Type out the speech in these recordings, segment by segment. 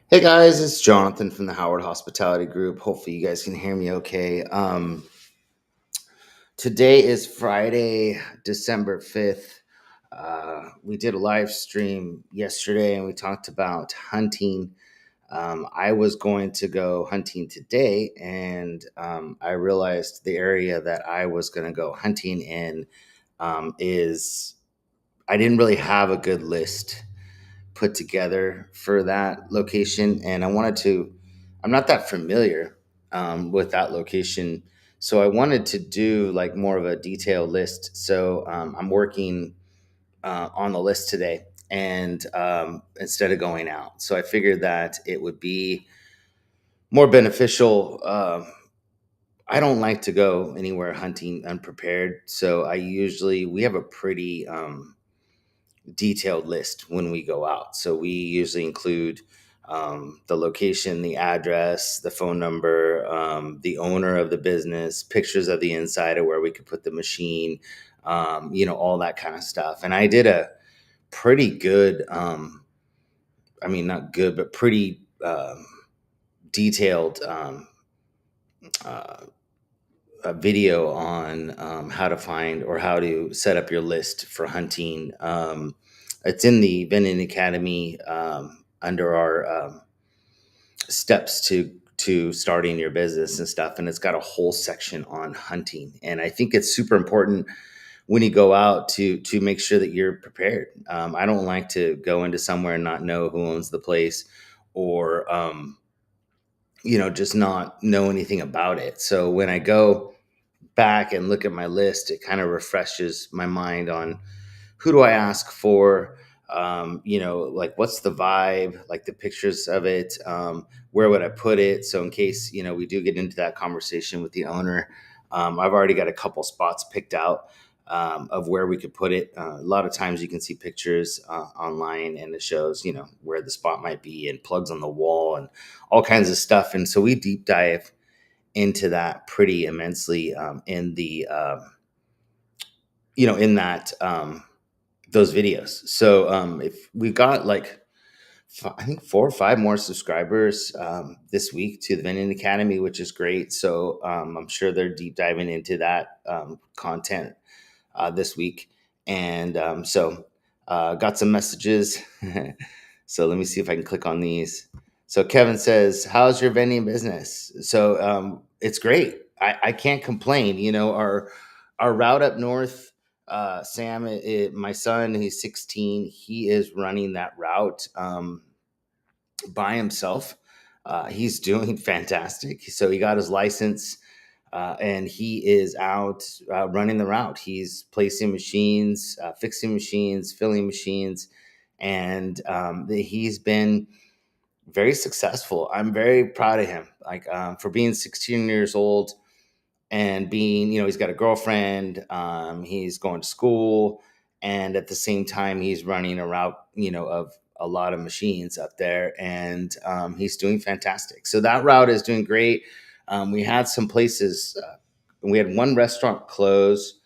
Hey guys, it's Jonathan from the Howard Hospitality Group. Hopefully, you guys can hear me okay. Today is Friday, December 5th. We did a live stream yesterday and we talked about hunting. I was going to go hunting today, and I realized the area that I was going to go hunting in is I didn't really have a good list put together for that location, and I'm not that familiar with that location, so I wanted to do like more of a detailed list. So I'm working on the list today, and instead of going out, so I figured that it would be more beneficial. I don't like to go anywhere hunting unprepared, so we have a pretty detailed list when we go out. So we usually include the location, the address, the phone number, the owner of the business, pictures of the inside of where we could put the machine, all that kind of stuff. And I did a pretty good, I mean, not good, but pretty detailed uh, a video on how to find or how to set up your list for hunting. It's in the Vending Academy under our steps to starting your business and stuff, and it's got a whole section on hunting. And I think it's super important when you go out to make sure that you're prepared. I don't like to go into somewhere and not know who owns the place, or just not know anything about it. So when I go back and look at my list, it kind of refreshes my mind on who do I ask for, like what's the vibe, like the pictures of it, where would I put it? So in case, we do get into that conversation with the owner, I've already got a couple spots picked out of where we could put it. A lot of times you can see pictures online and it shows, where the spot might be and plugs on the wall and all kinds of stuff. And so we deep dive into that pretty immensely in the in that those videos. So if we got like I think 4 or 5 more subscribers this week to the Vending Academy, which is great. So I'm sure they're deep diving into that content this week, and got some messages. So let me see if I can click on these. So Kevin says, "How's your vending business?" So it's great. I can't complain. Our route up north. Sam, my son, he's 16. He is running that route by himself. He's doing fantastic. So he got his license, and he is out running the route. He's placing machines, fixing machines, filling machines, and he's been very successful. I'm very proud of him. Like for being 16 years old and being, he's got a girlfriend. He's going to school, and at the same time, he's running a route, of a lot of machines up there, and he's doing fantastic. So that route is doing great. We had some places. We had one restaurant close,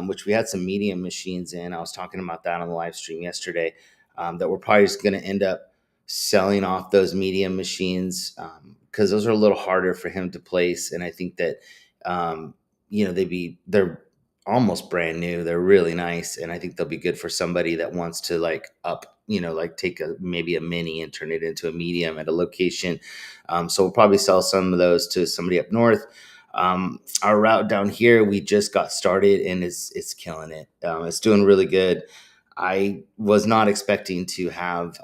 which we had some medium machines in. I was talking about that on the live stream yesterday. That we're probably just going to end up selling off those medium machines because those are a little harder for him to place, and I think that they're almost brand new. They're really nice, and I think they'll be good for somebody that wants to like like take maybe a mini and turn it into a medium at a location. So we'll probably sell some of those to somebody up north. Our route down here, we just got started and it's killing it. It's doing really good. I was not expecting to have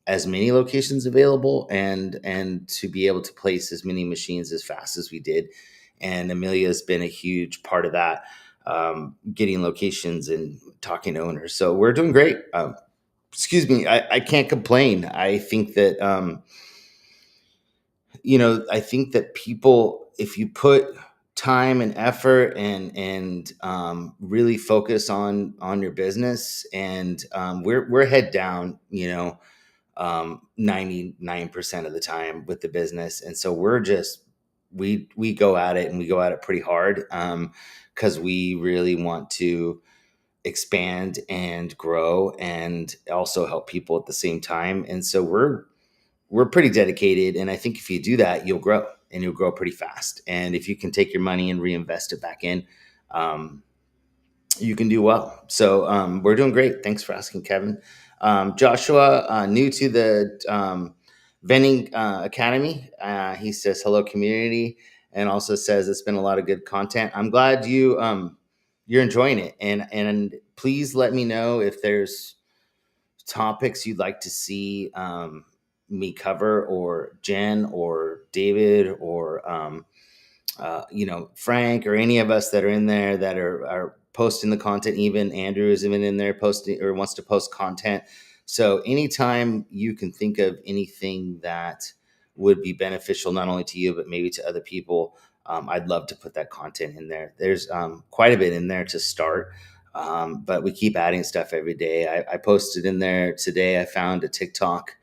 as many locations available and to be able to place as many machines as fast as we did. And Amelia has been a huge part of that, getting locations and talking to owners. So we're doing great. Excuse me, I can't complain. I think that I think that people, if you put time and effort and really focus on your business, and we're head down, 99% of the time with the business, and so we go at it, and we go at it pretty hard because we really want to expand and grow and also help people at the same time. And so we're we're pretty dedicated, and I think if you do that, you'll grow, and you'll grow pretty fast. And if you can take your money and reinvest it back in, um, you can do well. So we're doing great. Thanks for asking, Kevin. Joshua, new to the Vending Academy, he says hello, community, and also says it's been a lot of good content. I'm glad you're enjoying it, and please let me know if there's topics you'd like to see me cover, or Jen, or David, or Frank, or any of us that are in there that are posting the content. Even Andrew is even in there posting, or wants to post content. So anytime you can think of anything that would be beneficial, not only to you, but maybe to other people, I'd love to put that content in there. There's quite a bit in there to start. But we keep adding stuff every day. I posted in there today. I found a TikTok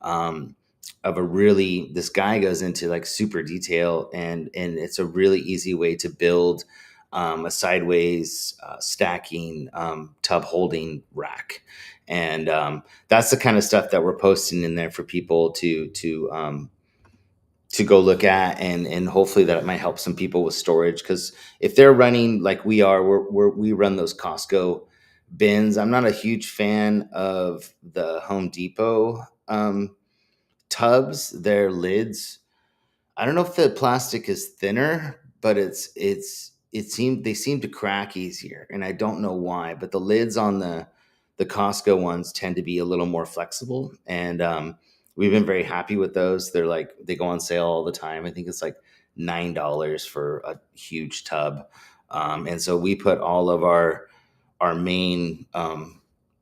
um, of a really, this guy goes into like super detail, and it's a really easy way to build a sideways stacking tub holding rack. And that's the kind of stuff that we're posting in there for people to go look at, and hopefully that might help some people with storage, because if they're running like we are, we run those Costco bins. I'm not a huge fan of the Home Depot tubs. Their lids, I don't know if the plastic is thinner, but they seem to crack easier, and I don't know why. But the lids on the Costco ones tend to be a little more flexible, and we've been very happy with those. They go on sale all the time. I think it's like $9 for a huge tub, and so we put all of our main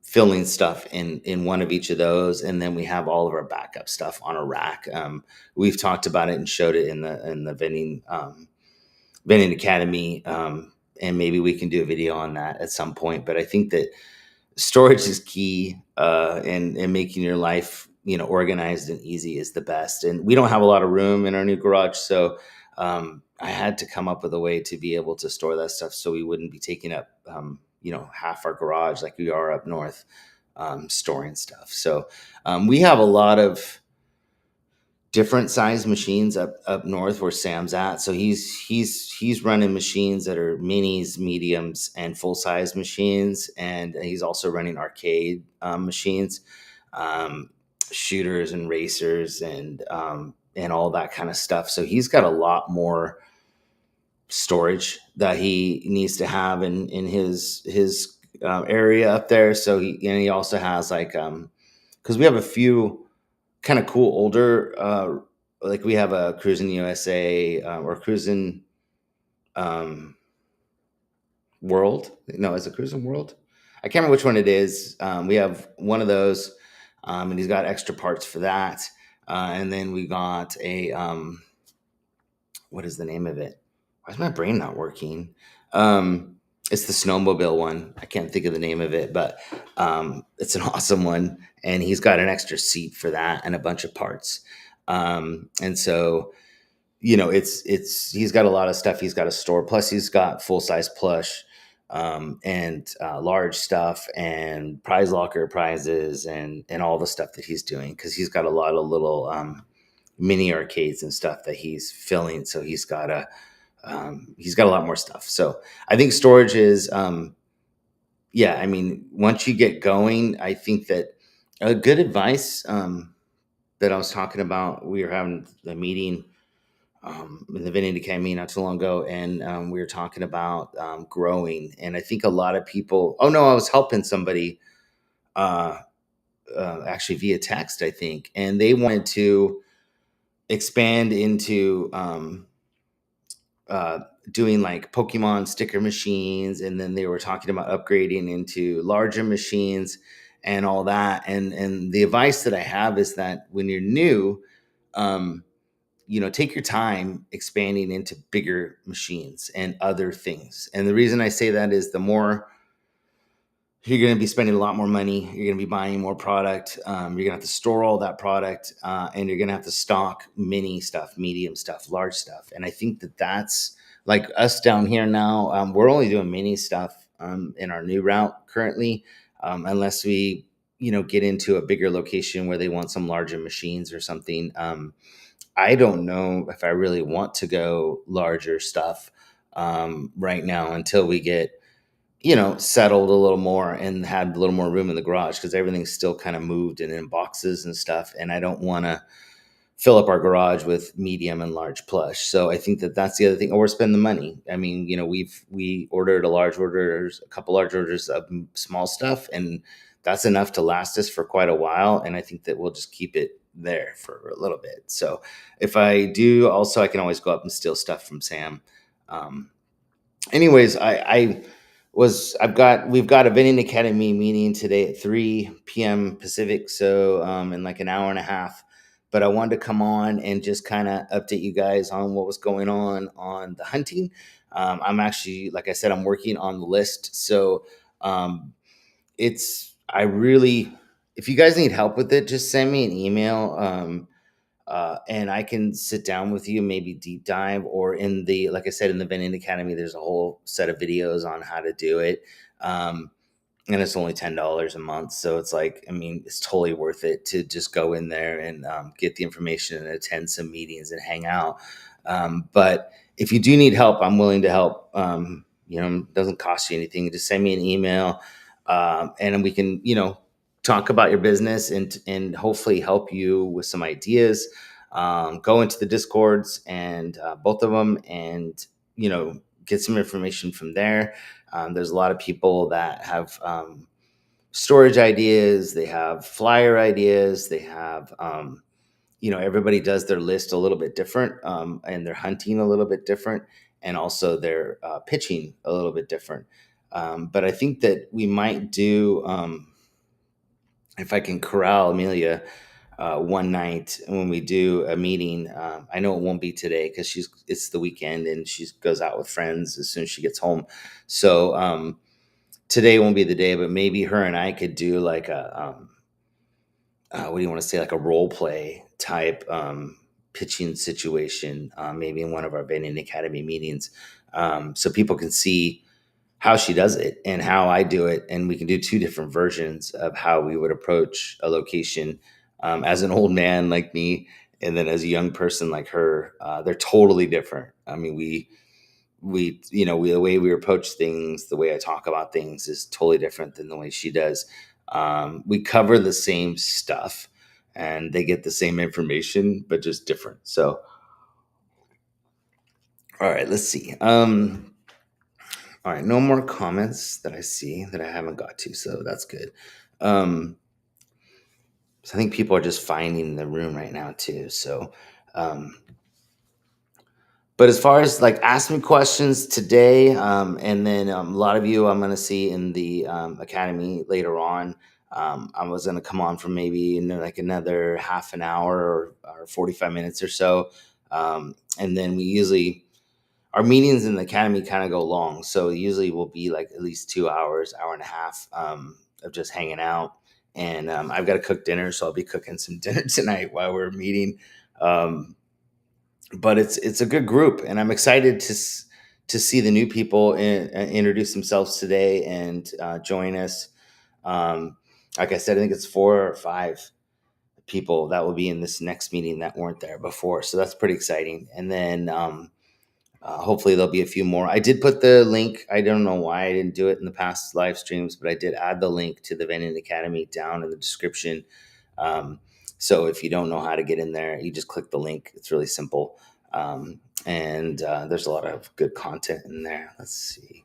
filling stuff in one of each of those, and then we have all of our backup stuff on a rack. We've talked about it and showed it in the vending academy, and maybe we can do a video on that at some point. But I think that storage is key, and making your life, organized and easy is the best. And we don't have a lot of room in our new garage, so I had to come up with a way to be able to store that stuff so we wouldn't be taking up half our garage like we are up north, storing stuff. So we have a lot of different size machines up north where Sam's at. So he's running machines that are minis, mediums, and full size machines, and he's also running arcade machines, um, shooters and racers, and all that kind of stuff. So he's got a lot more storage that he needs to have in his area up there. So he also has like because we have a few kind of cool older like we have a Cruising USA, or Cruising um, World. No, is it Cruising World? I can't remember which one it is. We have one of those, and he's got extra parts for that. And then we got a what is the name of it? Why is my brain not working? It's the snowmobile one. I can't think of the name of it, but it's an awesome one. And he's got an extra seat for that and a bunch of parts. And so, it's he's got a lot of stuff he's got to store. Plus, he's got full size plush, and large stuff, and prize locker prizes, and all the stuff that he's doing, because he's got a lot of little mini arcades and stuff that he's filling. So he's got a lot more stuff. So I think storage is, yeah. I mean, once you get going, I think that a good advice that I was talking about. We were having a meeting in the Vending Academy not too long ago, and we were talking about growing. And I think a lot of people. Oh no, I was helping somebody uh, actually via text, I think, and they wanted to expand into uh, doing like Pokemon sticker machines, and then they were talking about upgrading into larger machines and all that. And the advice that I have is that when you're new, um, take your time expanding into bigger machines and other things. And the reason I say that is the more you're going to be spending a lot more money. You're going to be buying more product. You're going to have to store all that product, and you're going to have to stock mini stuff, medium stuff, large stuff. And I think that that's like us down here now. We're only doing mini stuff in our new route currently, unless we get into a bigger location where they want some larger machines or something. I don't know if I really want to go larger stuff right now until we get settled a little more and had a little more room in the garage, because everything's still kind of moved and in boxes and stuff. And I don't want to fill up our garage with medium and large plush. So I think that that's the other thing, or spend the money. I mean, we ordered a couple large orders of small stuff, and that's enough to last us for quite a while. And I think that we'll just keep it there for a little bit. So if I do, also I can always go up and steal stuff from Sam. Um, anyways, we've got a vending academy meeting today at 3 p.m. Pacific, so in like an hour and a half. But I wanted to come on and just kind of update you guys on what was going on the hunting. I'm actually, like I said, I'm working on the list. So um, it's I really, if you guys need help with it, just send me an email. And I can sit down with you, maybe deep dive, or like I said, in the Vending Academy, there's a whole set of videos on how to do it. Um, and it's only $10 a month, so it's like, I mean, it's totally worth it to just go in there and get the information and attend some meetings and hang out. But if you do need help, I'm willing to help. It doesn't cost you anything. Just send me an email, and then we can, talk about your business and hopefully help you with some ideas. Go into the discords and both of them, and get some information from there. There's a lot of people that have storage ideas, they have flyer ideas, they have, everybody does their list a little bit different, and they're hunting a little bit different, and also they're pitching a little bit different. But I think that we might do, if I can corral Amelia one night when we do a meeting. I know it won't be today because it's the weekend and she goes out with friends as soon as she gets home. So today won't be the day, but maybe her and I could do like what do you want to say, like a role play type pitching situation, maybe in one of our Vending Academy meetings, so people can see how she does it and how I do it. And we can do two different versions of how we would approach a location, as an old man like me, and then as a young person like her. They're totally different. I mean, the way we approach things, the way I talk about things is totally different than the way she does. We cover the same stuff and they get the same information, but just different. So, all right, let's see. All right, no more comments that I see that I haven't got to, so that's good. Um, so I think people are just finding the room right now too. So, um, but as far as like ask me questions today, and then a lot of you I'm going to see in the academy later on. I was going to come on for maybe like another half an hour, or 45 minutes or so, and then we usually, our meetings in the academy kind of go long, so usually will be like at least 2 hours, hour and a half, of just hanging out. And I've got to cook dinner, so I'll be cooking some dinner tonight while we're meeting. Um, but it's a good group, and I'm excited to see the new people introduce themselves today and join us. Um, like I said, I think it's 4 or 5 people that will be in this next meeting that weren't there before, so that's pretty exciting. And then hopefully there'll be a few more. I did put the link. I don't know why I didn't do it in the past live streams, but I did add the link to the Vending Academy down in the description. Um, so if you don't know how to get in there, you just click the link. It's really simple. And there's a lot of good content in there. Let's see.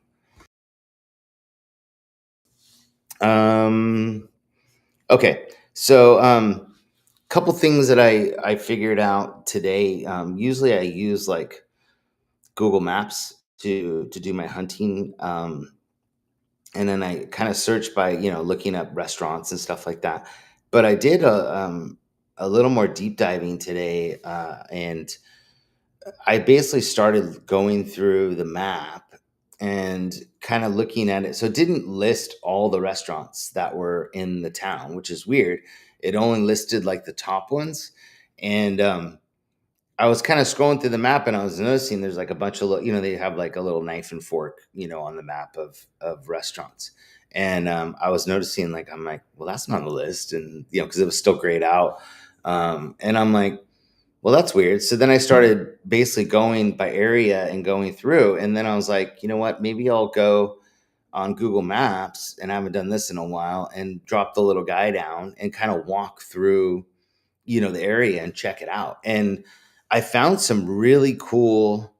Um, okay. So couple things that I figured out today. Usually I use like Google Maps to do my hunting. And then I kind of search by looking up restaurants and stuff like that. But I did a little more deep diving today, and I basically started going through the map and kind of looking at it. So it didn't list all the restaurants that were in the town, which is weird. It only listed like the top ones, and I was kind of scrolling through the map and I was noticing there's like a bunch of, they have like a little knife and fork, on the map of restaurants. And I was noticing, like, I'm like, well, that's not on the list. And, because it was still grayed out. And I'm like, well, that's weird. So then I started basically going by area and going through. And then I was like, you know what? Maybe I'll go on Google Maps, and I haven't done this in a while, and drop the little guy down and kind of walk through, the area and check it out. And I found some really cool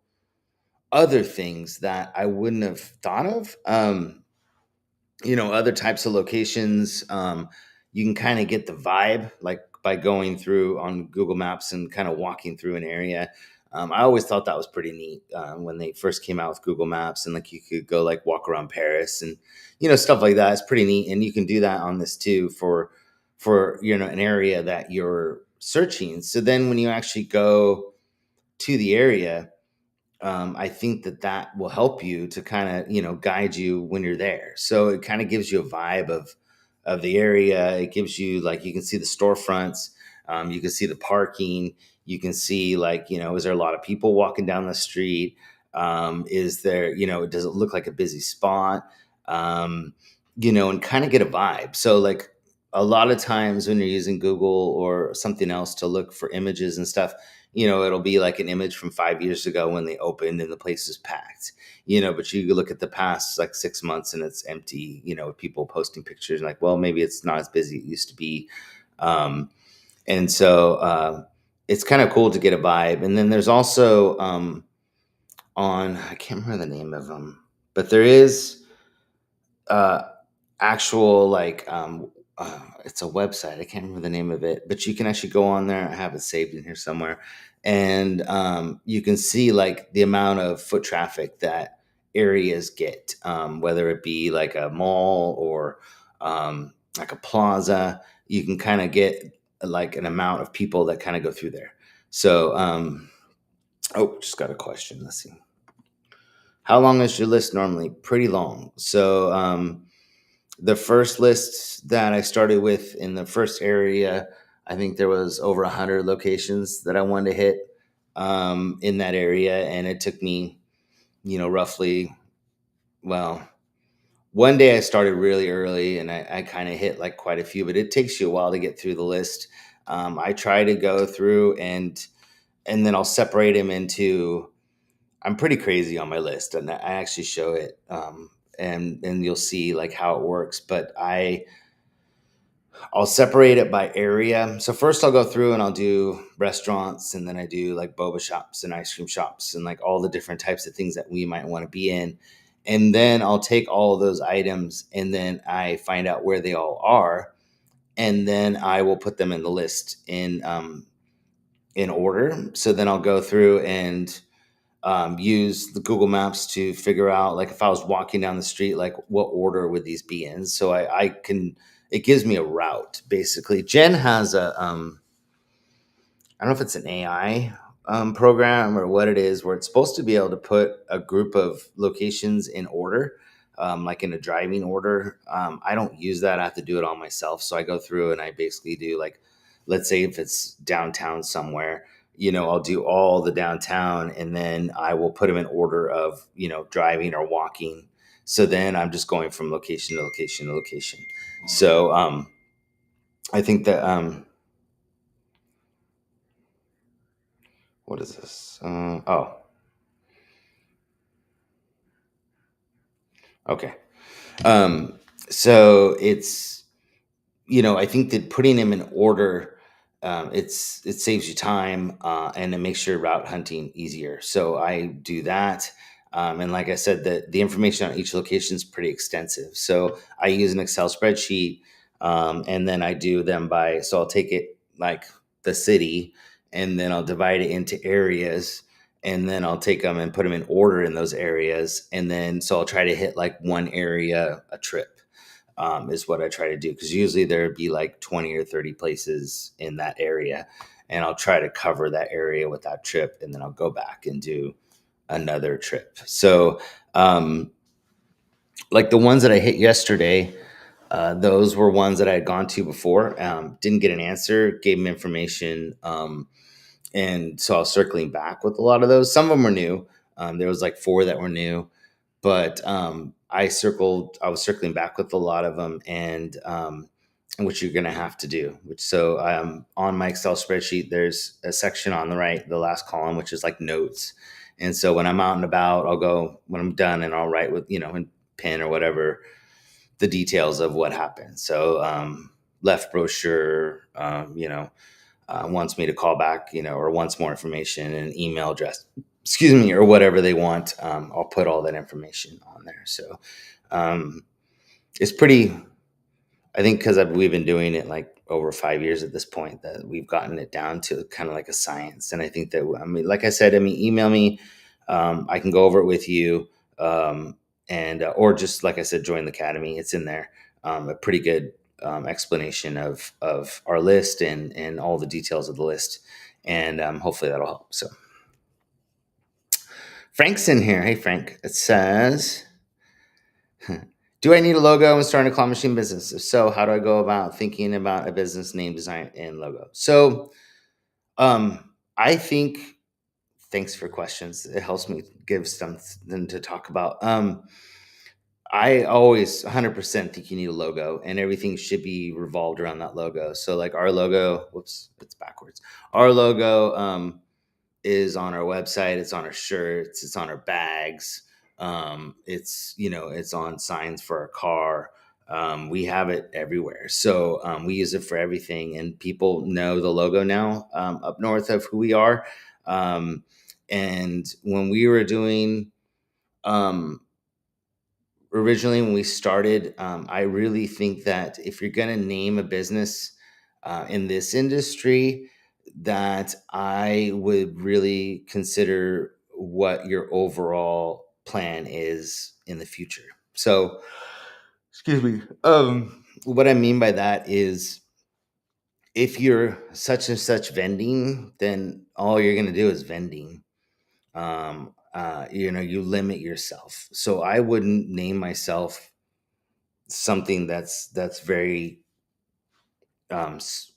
other things that I wouldn't have thought of. Other types of locations. You can kind of get the vibe, like by going through on Google Maps and kind of walking through an area. I always thought that was pretty neat when they first came out with Google Maps, and like you could go like walk around Paris and stuff like that. It's pretty neat, and you can do that on this too for an area that you're searching. So then when you actually go to the area, I think that will help you to kind of guide you when you're there. So it kind of gives you a vibe of the area. It gives you, like, you can see the storefronts, you can see the parking, you can see, like, is there a lot of people walking down the street? Is there, does it look like a busy spot? And kind of get a vibe. So, like, a lot of times when you're using Google or something else to look for images and stuff, it'll be like an image from 5 years ago when they opened and the place is packed, but you look at the past like 6 months and it's empty, with people posting pictures, and like, well, maybe it's not as busy as it used to be. And so it's kind of cool to get a vibe. And then there's also I can't remember the name of them, but there is uh, actual, like, it's a website. I can't remember the name of it, but you can actually go on there. I have it saved in here somewhere, and you can see like the amount of foot traffic that areas get, whether it be like a mall or like a plaza. You can kind of get like an amount of people that kind of go through there. So, oh, just got a question. Let's see. How long is your list normally? Pretty long. So, the first list that I started with in the first area, I think there was over 100 locations that I wanted to hit in that area, and it took me, roughly. Well, one day I started really early, and I kind of hit like quite a few, but it takes you a while to get through the list. I try to go through and then I'll separate them into. I'm pretty crazy on my list, and I actually show it, and you'll see like how it works. But I'll separate it by area. So first I'll go through and I'll do restaurants, and then I do like boba shops and ice cream shops and like all the different types of things that we might want to be in. And then I'll take all of those items and then I find out where they all are. And then I will put them in the list in order. So then I'll go through and use the Google Maps to figure out, like, if I was walking down the street, like what order would these be in. So I can, it gives me a route basically. Jen has I don't know if it's an AI program or what it is, where it's supposed to be able to put a group of locations in order, like in a driving order. I don't use that. I have to do it all myself. So I go through and I basically do, like, let's say if it's downtown somewhere, I'll do all the downtown, and then I will put them in order of, driving or walking. So then I'm just going from location to location to location. So I think that what is this? Oh, okay. Um, so it's, I think that putting them in order, it saves you time, and it makes your route hunting easier. So I do that. And like I said, the information on each location is pretty extensive. So I use an Excel spreadsheet, and then I do them by, so I'll take it like the city, and then I'll divide it into areas, and then I'll take them and put them in order in those areas. And then, so I'll try to hit like one area a trip, is what I try to do. Because usually there'd be like 20 or 30 places in that area. And I'll try to cover that area with that trip. And then I'll go back and do another trip. So, like the ones that I hit yesterday, those were ones that I had gone to before, didn't get an answer, gave them information. And so I was circling back with a lot of those. Some of them were new. There was like four that were new, but I was circling back with a lot of them, and which you're going to have to do. Which so on my Excel spreadsheet, there's a section on the right, the last column, which is like notes. And so when I'm out and about, I'll go when I'm done, and I'll write with in pen or whatever the details of what happened. So left brochure, wants me to call back, or wants more information, and email address, excuse me, or whatever they want. I'll put all that information on there. So um, it's pretty, I think because we've been doing it like over 5 years at this point, that we've gotten it down to kind of like a science. And I think that, I mean, like I said, I mean, email me. I can go over it with you. And, or just, like I said, join the Academy. It's in there. A pretty good explanation of our list and all the details of the list. And hopefully that'll help. So Frank's in here. Hey, Frank. It says, do I need a logo and starting a claw machine business? If so, how do I go about thinking about a business name, design, and logo? So, I think, thanks for questions. It helps me give something to talk about. I always 100% think you need a logo, and everything should be revolved around that logo. So, like our logo, whoops, it's backwards. Our logo, is on our website, it's on our shirts, it's on our bags, it's it's on signs for our car. We have it everywhere, so we use it for everything, and people know the logo now up north of who we are. um, and when we were doing um, originally when we started, I really think that if you're going to name a business in this industry, that I would really consider what your overall plan is in the future. So, excuse me. What I mean by that is, if you're such and such vending, then all you're going to do is vending. You limit yourself. So I wouldn't name myself something that's very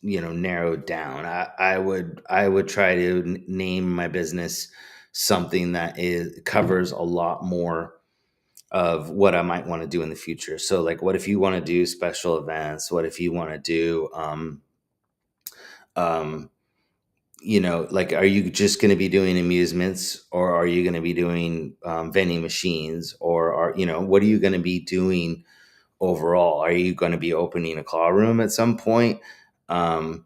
narrowed down. I would try to name my business something that is covers a lot more of what I might want to do in the future. So, like, what if you want to do special events? What if you want to do um like, are you just going to be doing amusements, or are you going to be doing vending machines, or are what are you going to be doing overall? Are you going to be opening a claw room at some point? Um,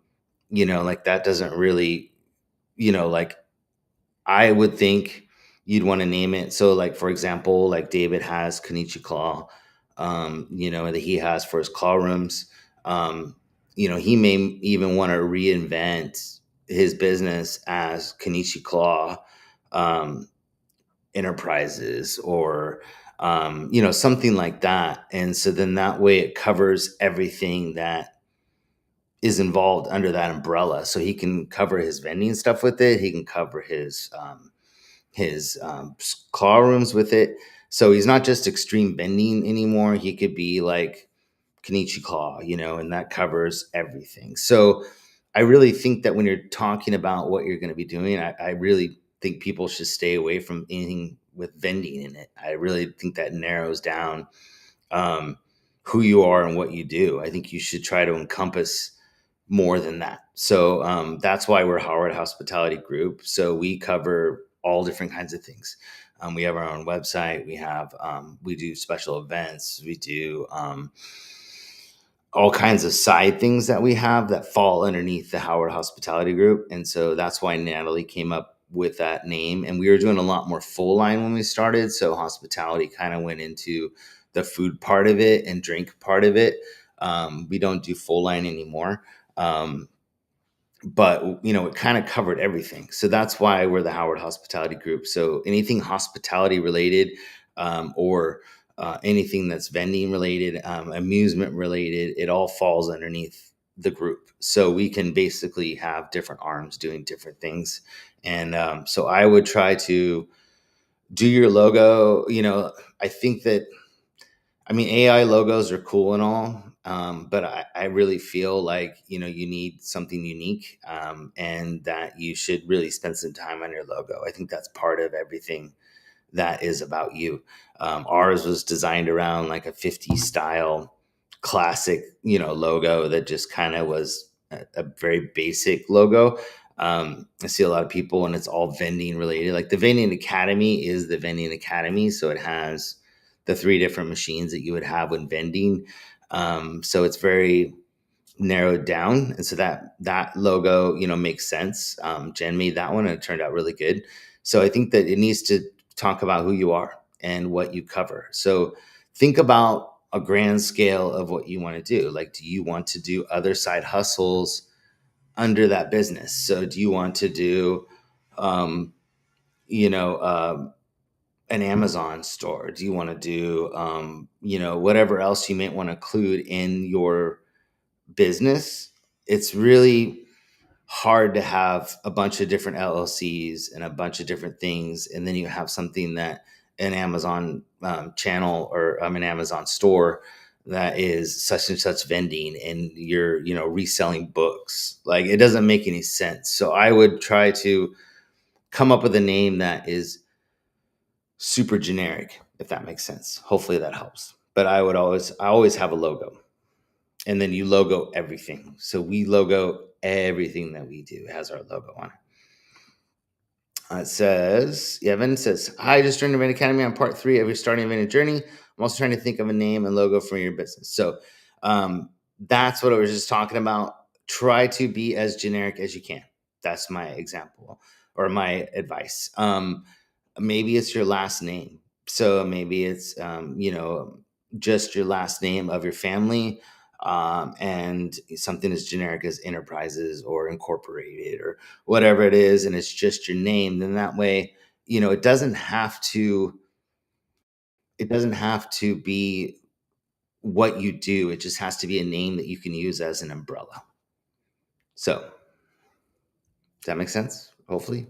like, that doesn't really, like, I would think you'd want to name it. So, like, for example, like David has Konichi Claw, that he has for his claw rooms. He may even want to reinvent his business as Konichi Claw um, Enterprises, or something like that. And so then that way it covers everything that is involved under that umbrella. So he can cover his vending stuff with it. He can cover his claw rooms with it. So he's not just extreme vending anymore. He could be like Kenichi Claw, and that covers everything. So I really think that when you're talking about what you're going to be doing, I really think people should stay away from anything with vending in it. I really think that narrows down um, who you are and what you do. I think you should try to encompass more than that. So that's why we're Howard Hospitality Group. So we cover all different kinds of things. We have our own website. We do special events. We do all kinds of side things that we have that fall underneath the Howard Hospitality Group. And so that's why Natalie came up with that name. And we were doing a lot more full line when we started. So hospitality kind of went into the food part of it and drink part of it. We don't do full line anymore. But it kind of covered everything. So that's why we're the Howard Hospitality Group. So anything hospitality related, or anything that's vending related, amusement related, it all falls underneath the group. So we can basically have different arms doing different things. And so I would try to do your logo. I think that, I mean, AI logos are cool and all, but I really feel like, you need something unique, and that you should really spend some time on your logo. I think that's part of everything that is about you. Ours was designed around like a 50s style classic, logo that just kind of was a very basic logo. I see a lot of people and it's all vending related. Like the Vending Academy is the Vending Academy. So it has the three different machines that you would have when vending. So it's very narrowed down, and so that logo makes sense. Jen made that one and it turned out really good. So I think that it needs to talk about who you are and what you cover. So think about a grand scale of what you want to do. Like, do you want to do other side hustles under that business? So do you want to do um, you know an Amazon store? Do you want to do whatever else you might want to include in your business? It's really hard to have a bunch of different LLCs and a bunch of different things, and then you have something that an Amazon channel or an Amazon store that is such and such vending, and you're reselling books. Like, it doesn't make any sense. So I would try to come up with a name that is super generic, if that makes sense. Hopefully that helps. But I always have a logo, and then you logo everything. So we logo everything that we do. It has our logo on it. It says, Evan says, "Hi, just joined Event Academy on part 3 of your starting event journey. I'm also trying to think of a name and logo for your business." So that's what I was just talking about. Try to be as generic as you can. That's my example or my advice. Maybe it's your last name. So maybe it's, just your last name of your family, and something as generic as Enterprises or Incorporated or whatever it is, and it's just your name. Then that way, it doesn't have to be what you do. It just has to be a name that you can use as an umbrella. So does that make sense? Hopefully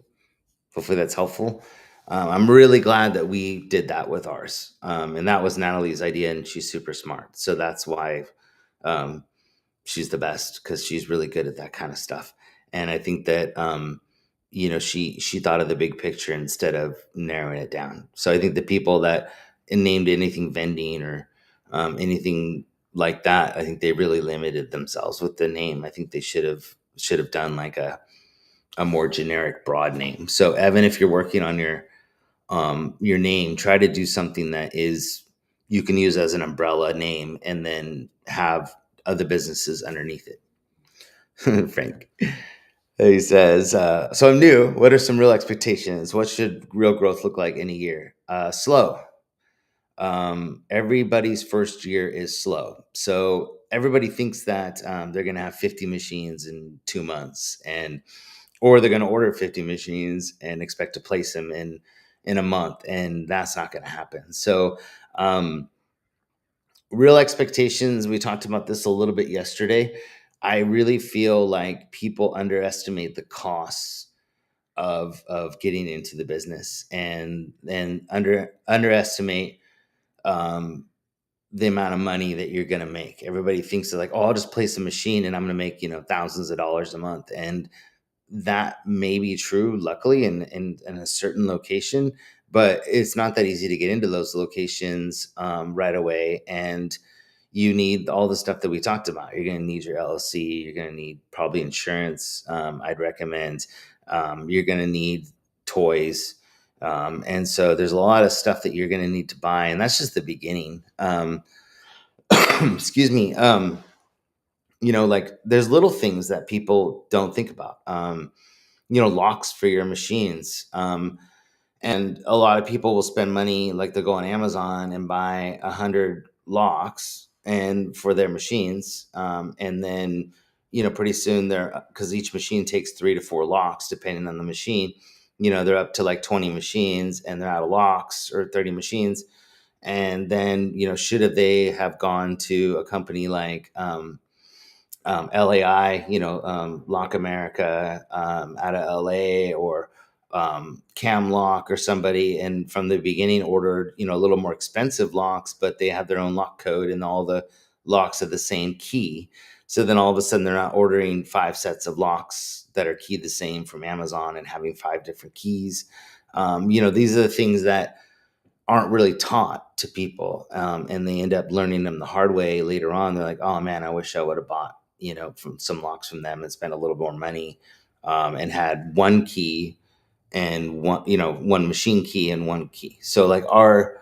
that's helpful. I'm really glad that we did that with ours. And that was Natalie's idea, and she's super smart. So that's why um, she's the best, because she's really good at that kind of stuff. And I think that she thought of the big picture instead of narrowing it down. So I think the people that named anything vending or anything like that, I think they really limited themselves with the name. I think they should have done like a more generic, broad name. So Evan, if you're working on your name, try to do something that is you can use as an umbrella name, and then have other businesses underneath it. Frank, he says, "So I'm new. What are some real expectations? What should real growth look like in a year?" Slow. Everybody's first year is slow. So everybody thinks that they're going to have 50 machines in 2 months, or they're going to order 50 machines and expect to place them in a month, and that's not going to happen. So um, real expectations, we talked about this a little bit yesterday. I really feel like people underestimate the costs of getting into the business, and underestimate um, the amount of money that you're going to make. Everybody thinks they're like, "Oh, I'll just place a machine and I'm going to make thousands of dollars a month," and that may be true, luckily, in a certain location, but it's not that easy to get into those locations right away. And you need all the stuff that we talked about. You're going to need your LLC. You're going to need probably insurance. I'd recommend. You're going to need toys. And so there's a lot of stuff that you're going to need to buy. And that's just the beginning. Excuse me. Like, there's little things that people don't think about. Locks for your machines. And a lot of people will spend money, like they'll go on Amazon and buy 100 locks and for their machines. And then, pretty soon because each machine takes 3 to 4 locks, depending on the machine, they're up to like 20 machines and they're out of locks, or 30 machines. And then, should have they have gone to a company like, LAI, Lock America, out of LA, or Camlock or somebody, and from the beginning ordered, a little more expensive locks, but they have their own lock code and all the locks have the same key. So then all of a sudden they're not ordering 5 sets of locks that are keyed the same from Amazon and having 5 different keys. These are the things that aren't really taught to people, and they end up learning them the hard way later on. They're like, oh man, I wish I would have bought, from some locks from them and spent a little more money, and had one key and one machine key and one key. So like our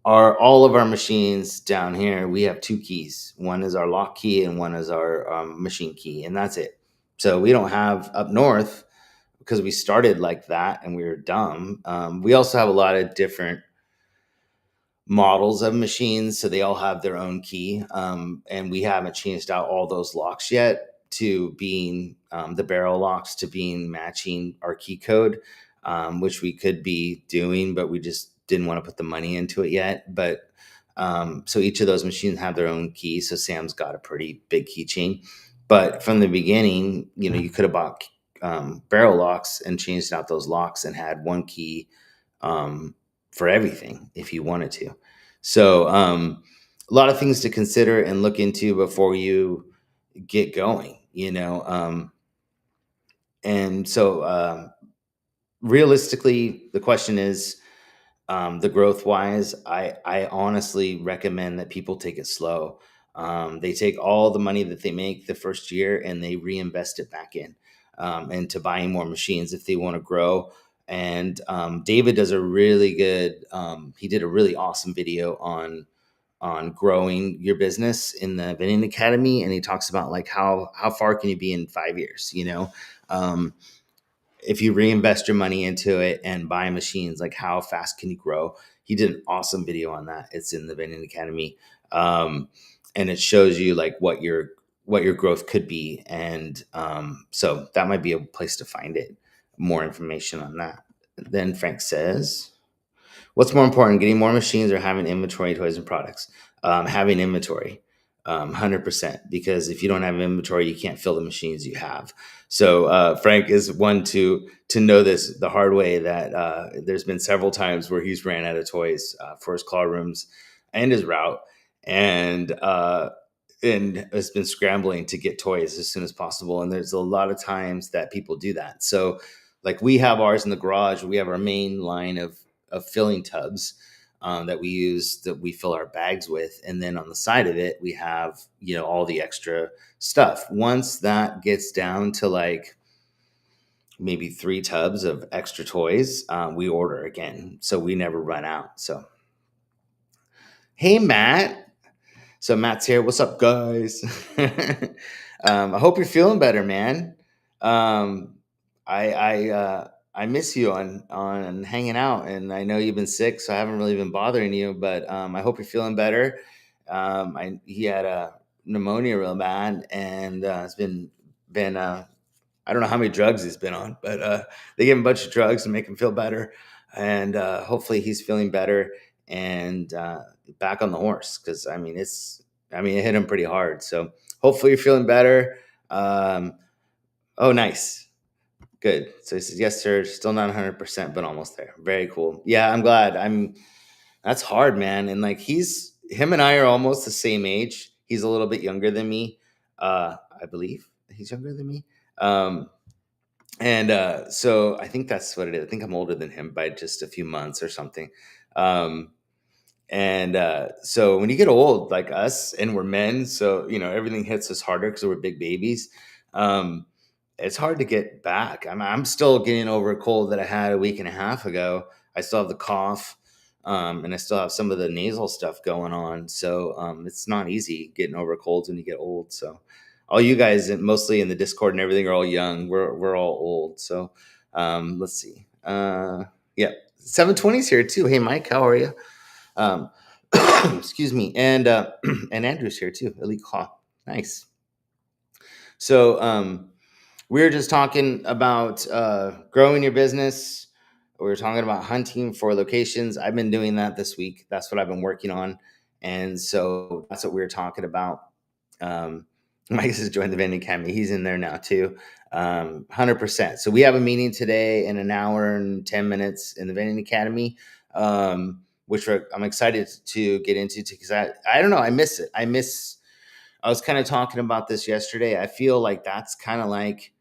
all of our machines down here, we have two keys. One is our lock key and one is our machine key, and that's it. So we don't have up north, because we started like that and we were dumb. We also have a lot of different models of machines, so they all have their own key. And we haven't changed out all those locks yet to being the barrel locks to being matching our key code, which we could be doing, but we just didn't want to put the money into it yet. But so each of those machines have their own key. So Sam's got a pretty big keychain. But from the beginning, you could have bought barrel locks and changed out those locks and had one key for everything if you wanted to. So a lot of things to consider and look into before you get going, and so realistically, the question is, the growth wise, I honestly recommend that people take it slow. They take all the money that they make the first year and they reinvest it back in, into buying more machines if they want to grow. And David does a really good. He did a really awesome video on growing your business in the Vending Academy, and he talks about like how far can you be in 5 years. Um, if you reinvest your money into it and buy machines, like how fast can you grow? He did an awesome video on that. It's in the Vending Academy. And it shows you like what your growth could be. And so that might be a place to find it. More information on that. Then Frank says, what's more important, getting more machines or having inventory, toys, and products? Having inventory, 100%. Because if you don't have inventory, you can't fill the machines you have. So Frank is one to know this the hard way. That there's been several times where he's ran out of toys for his claw rooms and his route, and has been scrambling to get toys as soon as possible. And there's a lot of times that people do that. So like we have ours in the garage. We have our main line of filling tubs that we use, that we fill our bags with, and then on the side of it we have all the extra stuff. Once that gets down to like maybe 3 tubs of extra toys, we order again, so we never run out. So hey Matt. So Matt's here. What's up, guys? I hope you're feeling better, man. Um, I miss you on hanging out, and I know you've been sick, so I haven't really been bothering you. But I hope you're feeling better. He had a pneumonia real bad, and it's been I don't know how many drugs he's been on, but they give him a bunch of drugs to make him feel better, and hopefully he's feeling better and back on the horse. Because it hit him pretty hard. So hopefully you're feeling better. Oh, nice. Good. So he says, yes, sir. Still not 100%, but almost there. Very cool. Yeah, I'm glad. That's hard, man. And like him and I are almost the same age. He's a little bit younger than me. I believe he's younger than me. And so I think that's what it is. I think I'm older than him by just a few months or something. Um, and so when you get old like us, and we're men, so everything hits us harder because we're big babies. Um, it's hard to get back. I'm still getting over a cold that I had a week and a half ago. I still have the cough, and I still have some of the nasal stuff going on. So it's not easy getting over colds when you get old. So all you guys, mostly in the Discord and everything, are all young. We're all old. So let's see. Yeah, 720's here too. Hey Mike, how are you? Um, excuse me, and and Andrew's here too. Elite Claw, nice. So we were just talking about growing your business. We were talking about hunting for locations. I've been doing that this week. That's what I've been working on, and so that's what we were talking about. Mike has joined the Vending Academy. He's in there now too. 100%. So we have a meeting today in an hour and 10 minutes in the Vending Academy. Which I'm excited to get into because I don't know, I miss it. I was kind of talking about this yesterday. I feel like that's kind of like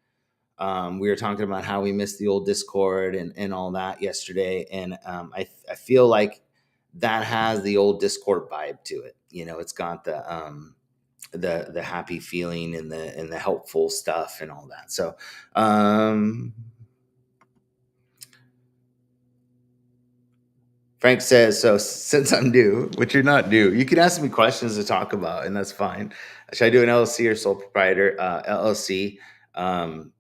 we were talking about how we missed the old Discord and all that yesterday, and I feel like that has the old Discord vibe to it. It's got the happy feeling and the helpful stuff and all that. So um Frank says, so since I'm new, which you're not new, you can ask me questions to talk about, and that's fine. Should I do an LLC or sole proprietor? LLC. Um,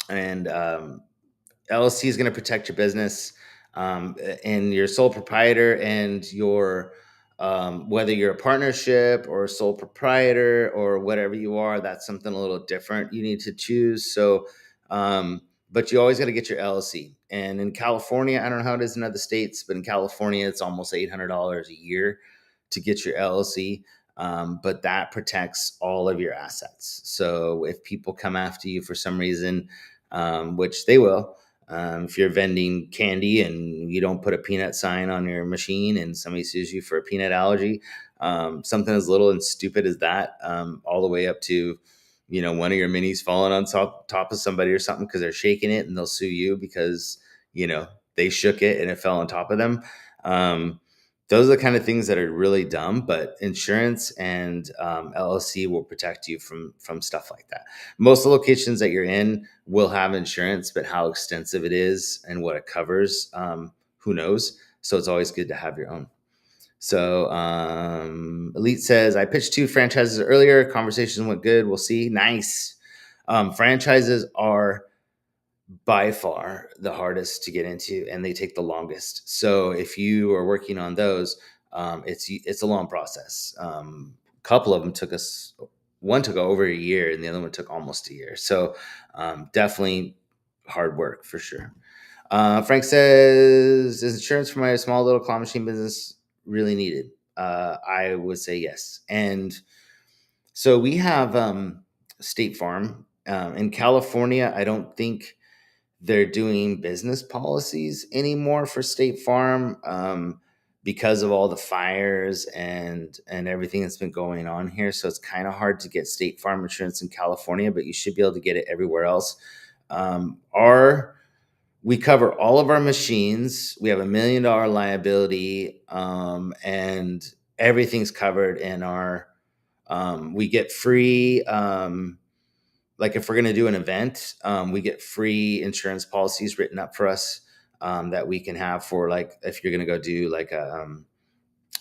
and LLC is going to protect your business, and your sole proprietor and your whether you're a partnership or a sole proprietor or whatever you are, that's something a little different. You need to choose. So, but you always got to get your LLC. And in California, I don't know how it is in other states, but in California, it's almost $800 a year to get your LLC. But that protects all of your assets. So if people come after you for some reason, which they will, if you're vending candy and you don't put a peanut sign on your machine and somebody sues you for a peanut allergy, something as little and stupid as that, all the way up to, one of your minis falling on top of somebody or something because they're shaking it and they'll sue you because, you know, they shook it and it fell on top of them. Um, those are the kind of things that are really dumb, but insurance and LLC will protect you from stuff like that. Most of the locations that you're in will have insurance, but how extensive it is and what it covers, who knows? So it's always good to have your own. So Elite says, I pitched 2 franchises earlier. Conversations went good. We'll see. Nice. Franchises are by far the hardest to get into, and they take the longest. So if you are working on those, it's a long process. A couple of them took us. One took over a year, and the other one took almost a year. So definitely hard work for sure. Frank says, is insurance for my small little claw machine business really needed? I would say yes. And so we have State Farm in California. I don't think they're doing business policies anymore for State Farm, because of all the fires and everything that's been going on here. So it's kind of hard to get State Farm insurance in California, but you should be able to get it everywhere else. Our We cover all of our machines. We have $1 million liability, and everything's covered in our. We get free. Like if we're going to do an event, we get free insurance policies written up for us, that we can have for, like, if you're going to go do like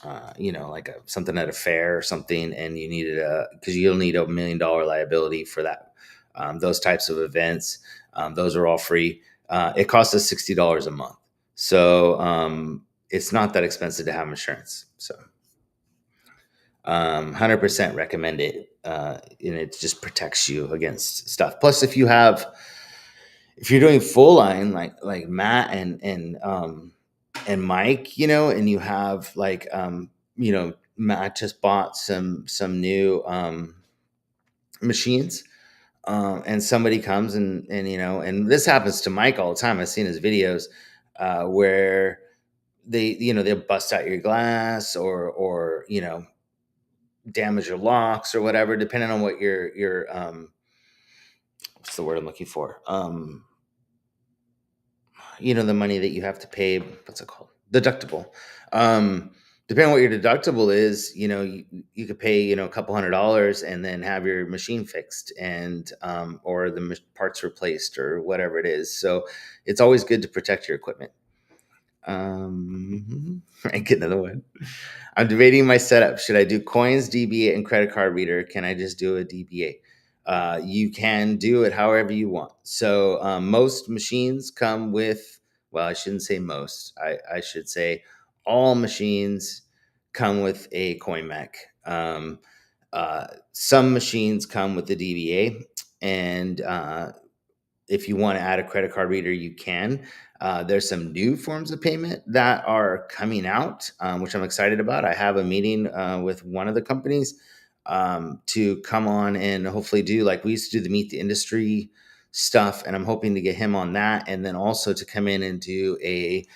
like something at a fair or something, and you needed because you'll need $1 million liability for that. Those types of events, those are all free. It costs us $60 a month, so it's not that expensive to have insurance. So 100% recommend it. And it just protects you against stuff. Plus, if you're doing full line like Matt and Mike, and you have like Matt just bought some new machines, and somebody comes and this happens to Mike all the time. I've seen his videos, where they'll bust out your glass or damage your locks or whatever, depending on what your what's the word I'm looking for? The money that you have to pay, what's it called? Deductible. Um, Depending on what your deductible is, you could pay, a couple $100 and then have your machine fixed and or the parts replaced or whatever it is. So it's always good to protect your equipment. I get another one. I'm debating my setup. Should I do coins, DBA, and credit card reader? Can I just do a DBA? You can do it however you want. So most machines come with, well, I shouldn't say most. I should say all machines come with a coin mech. Some machines come with the DBA, and if you want to add a credit card reader, you can. There's some new forms of payment that are coming out, which I'm excited about. I have a meeting with one of the companies to come on and hopefully do, like we used to do, the Meet the Industry stuff, and I'm hoping to get him on that, and then also to come in and do a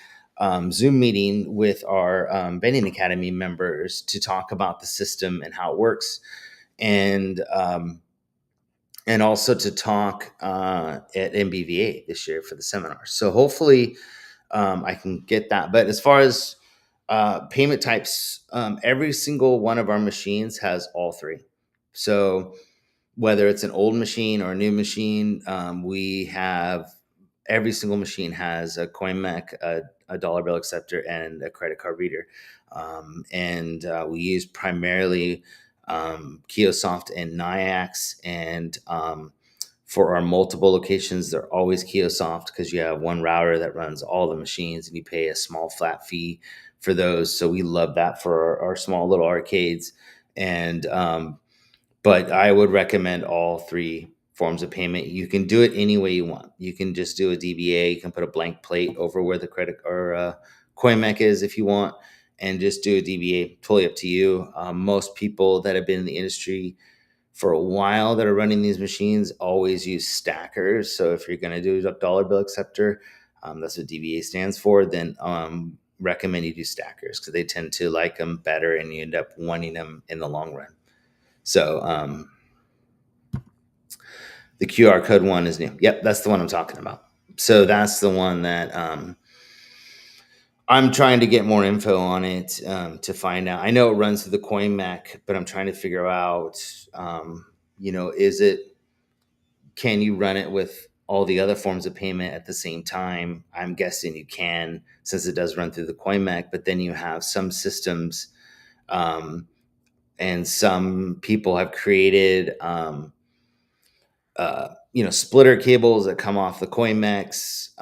Zoom meeting with our Vending Academy members to talk about the system and how it works, and also to talk at MBVA this year for the seminar. So hopefully I can get that. But as far as Payment types. Every single one of our machines has all three. So whether it's an old machine or a new machine, we have every single machine has a coin mech, a dollar bill acceptor, and a credit card reader. And we use primarily Kiosoft and Niax. And for our multiple locations, they're always Kiosoft because you have one router that runs all the machines and you pay a small flat fee for those. So we love that for our small little arcades. And but I would recommend all three forms of payment. You can do it any way you want. You can just do a DBA. You can put a blank plate over where the credit or coin mech is if you want, and just do a DBA. Totally up to you. Most people that have been in the industry for a while that are running these machines always use stackers. So if you're going to do a dollar bill acceptor, that's what DBA stands for, then recommend you do stackers because they tend to like them better and you end up wanting them in the long run. So the QR code one is new. Yep, that's the one I'm talking about. So that's the one that I'm trying to get more info on it to find out. I know it runs through the coin mech, but I'm trying to figure out, is it, can you run it with all the other forms of payment at the same time? I'm guessing you can since it does run through the coin mech, but then you have some systems um, and some people have created splitter cables that come off the coin mechs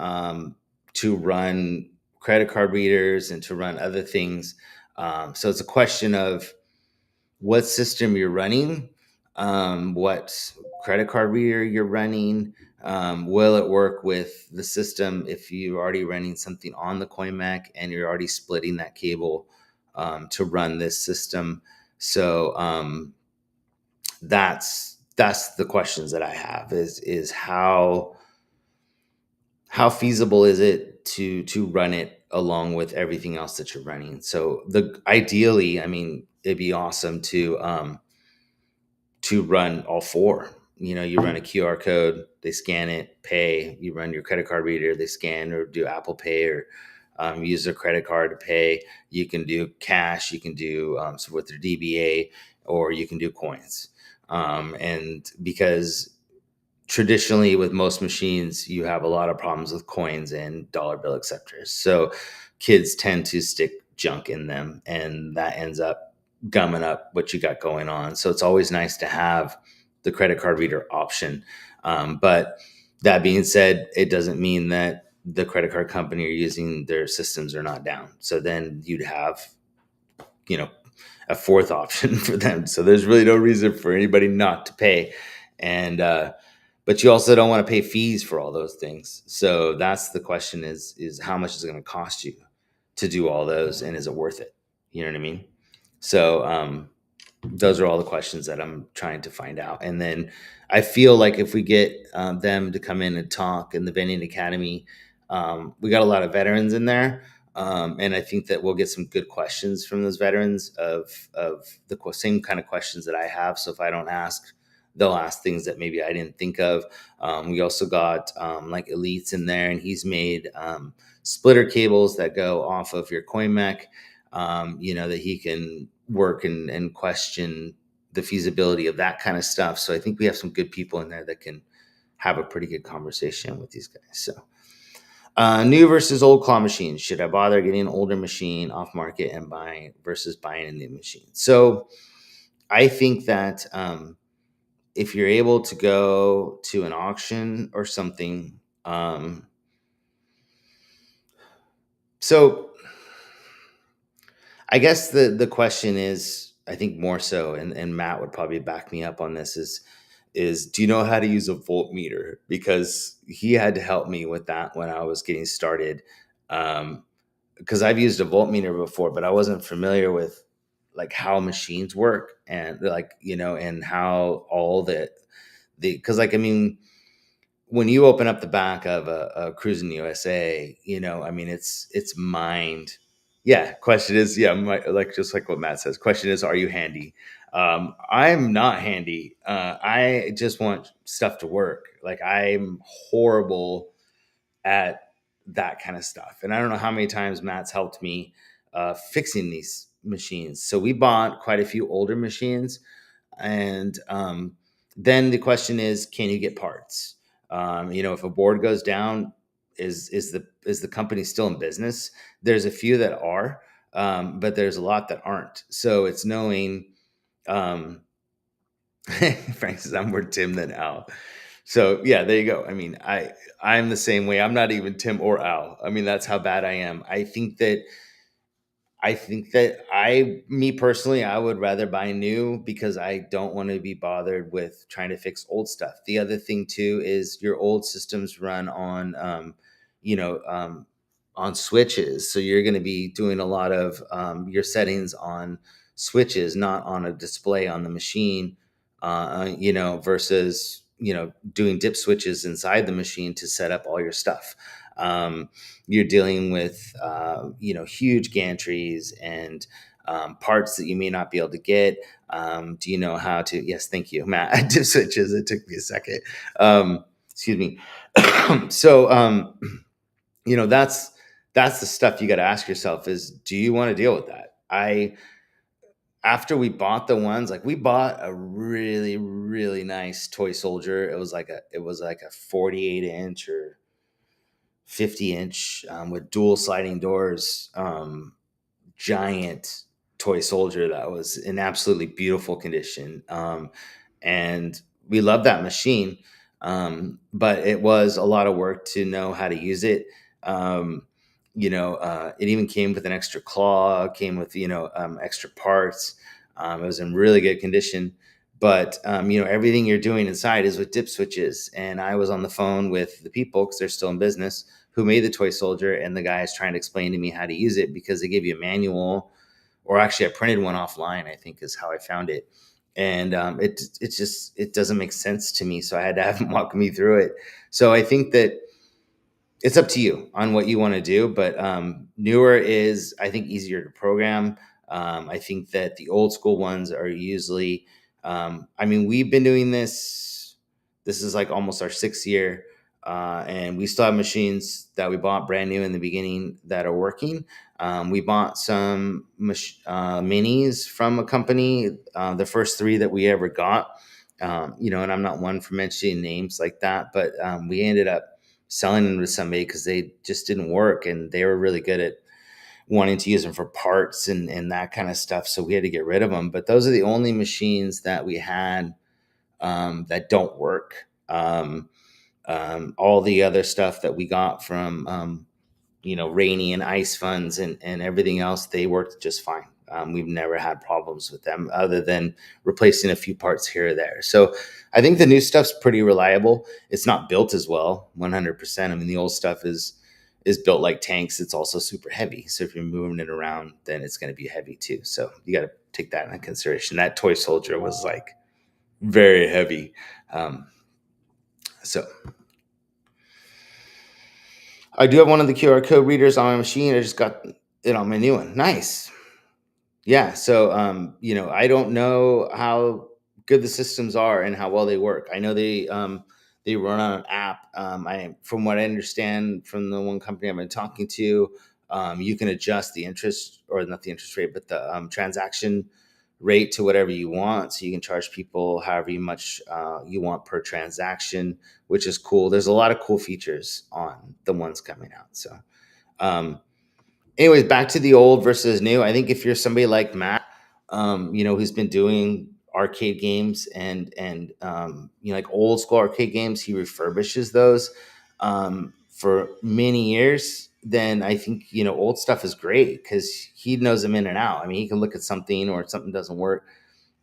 to run credit card readers and to run other things. So it's a question of what system you're running, what credit card reader you're running. Will it work with the system if you're already running something on the coin mech and you're already splitting that cable to run this system? So that's the questions that I have is how feasible is it to run it along with everything else that you're running. So the ideally, I mean, it'd be awesome to run all four. You run a QR code, they scan it, pay. You run your credit card reader, they scan or do Apple Pay or use their credit card to pay. You can do cash, you can do so with their DBA, or you can do coins. And because traditionally with most machines you have a lot of problems with coins and dollar bill acceptors, so kids tend to stick junk in them and that ends up gumming up what you got going on. So it's always nice to have the credit card reader option. But that being said, it doesn't mean that the credit card company you're using, their systems are not down. So then you'd have you know a fourth option for them. So there's really no reason for anybody not to pay. And but you also don't want to pay fees for all those things. So that's the question is how much is it going to cost you to do all those, and is it worth it? You know what I mean? So those are all the questions that I'm trying to find out. And then I feel like if we get them to come in and talk in the Vending Academy, we got a lot of veterans in there. And I think that we'll get some good questions from those veterans of the same kind of questions that I have. So if I don't ask, they'll ask things that maybe I didn't think of. We also got like Elites in there, and he's made splitter cables that go off of your coin mech, that he can work and question the feasibility of that kind of stuff. So I think we have some good people in there that can have a pretty good conversation with these guys. So new versus old claw machines. Should I bother getting an older machine off market and buying versus buying a new machine? So I think that if you're able to go to an auction or something, so I guess the question is, I think more so, and Matt would probably back me up on this, is do you know how to use a voltmeter? Because he had to help me with that when I was getting started. Because I've used a voltmeter before, but I wasn't familiar with like how machines work and and how all the because like I mean when you open up the back of a Cruising USA, I mean, it's mined. Yeah. Question is, yeah, like just like what Matt says. Question is, are you handy? I'm not handy. I just want stuff to work. Like I'm horrible at that kind of stuff, and I don't know how many times Matt's helped me fixing these machines. So we bought quite a few older machines, and then the question is, can you get parts? If a board goes down, is the company still in business? There's a few that are, but there's a lot that aren't. So it's knowing. Um, Frank says I'm more Tim than Al. So yeah, there you go. I mean, I'm the same way. I'm not even Tim or Al. I mean, that's how bad I am. Me personally, I would rather buy new because I don't want to be bothered with trying to fix old stuff. The other thing too is your old systems run on, you know, on switches. So you're going to be doing a lot of your settings on switches, not on a display on the machine, versus, doing dip switches inside the machine to set up all your stuff. You're dealing with huge gantries and parts that you may not be able to get. Do you know how to? Yes, thank you, Matt. I did switches. It took me a second. Excuse me. So that's the stuff you got to ask yourself: is do you want to deal with that? I After we bought the ones, like we bought a really really nice toy soldier. It was like a 48-inch or 50-inch, with dual sliding doors, giant toy soldier that was in absolutely beautiful condition. And we loved that machine. But it was a lot of work to know how to use it. It even came with an extra claw, came with, extra parts. It was in really good condition. But everything you're doing inside is with dip switches. And I was on the phone with the people, because they're still in business, who made the toy soldier, and the guy is trying to explain to me how to use it, because they give you a manual, or actually I printed one offline, I think is how I found it. And it doesn't make sense to me, so I had to have him walk me through it. So I think that it's up to you on what you want to do, but newer is, I think, easier to program. I think that the old school ones are usually, we've been doing this is like almost our 6th year, and we still have machines that we bought brand new in the beginning that are working. We bought some minis from a company, the first 3 that we ever got. And I'm not one for mentioning names like that, but we ended up selling them to somebody because they just didn't work, and they were really good at wanting to use them for parts and that kind of stuff. So we had to get rid of them. But those are the only machines that we had that don't work. All the other stuff that we got from Rainy and Ice Funds and everything else, they worked just fine. We've never had problems with them, other than replacing a few parts here or there. So I think the new stuff's pretty reliable. It's not built as well, 100%. I mean, the old stuff is built like tanks. It's also super heavy. So if you're moving it around, then it's going to be heavy too. So you got to take that into consideration. That toy soldier was like very heavy. So I do have one of the QR code readers on my machine. I just got it on my new one. Nice. Yeah. So, I don't know how good the systems are and how well they work. I know they run on an app. From what I understand from the one company I've been talking to, you can adjust the interest, or not the interest rate, but the transaction rate to whatever you want. So you can charge people however much you want per transaction, which is cool. There's a lot of cool features on the ones coming out. So, um, anyways, back to the old versus new. I think if you're somebody like Matt, who's been doing arcade games and like old school arcade games, he refurbishes those for many years. Then I think old stuff is great because he knows them in and out. I mean, he can look at something, or something doesn't work.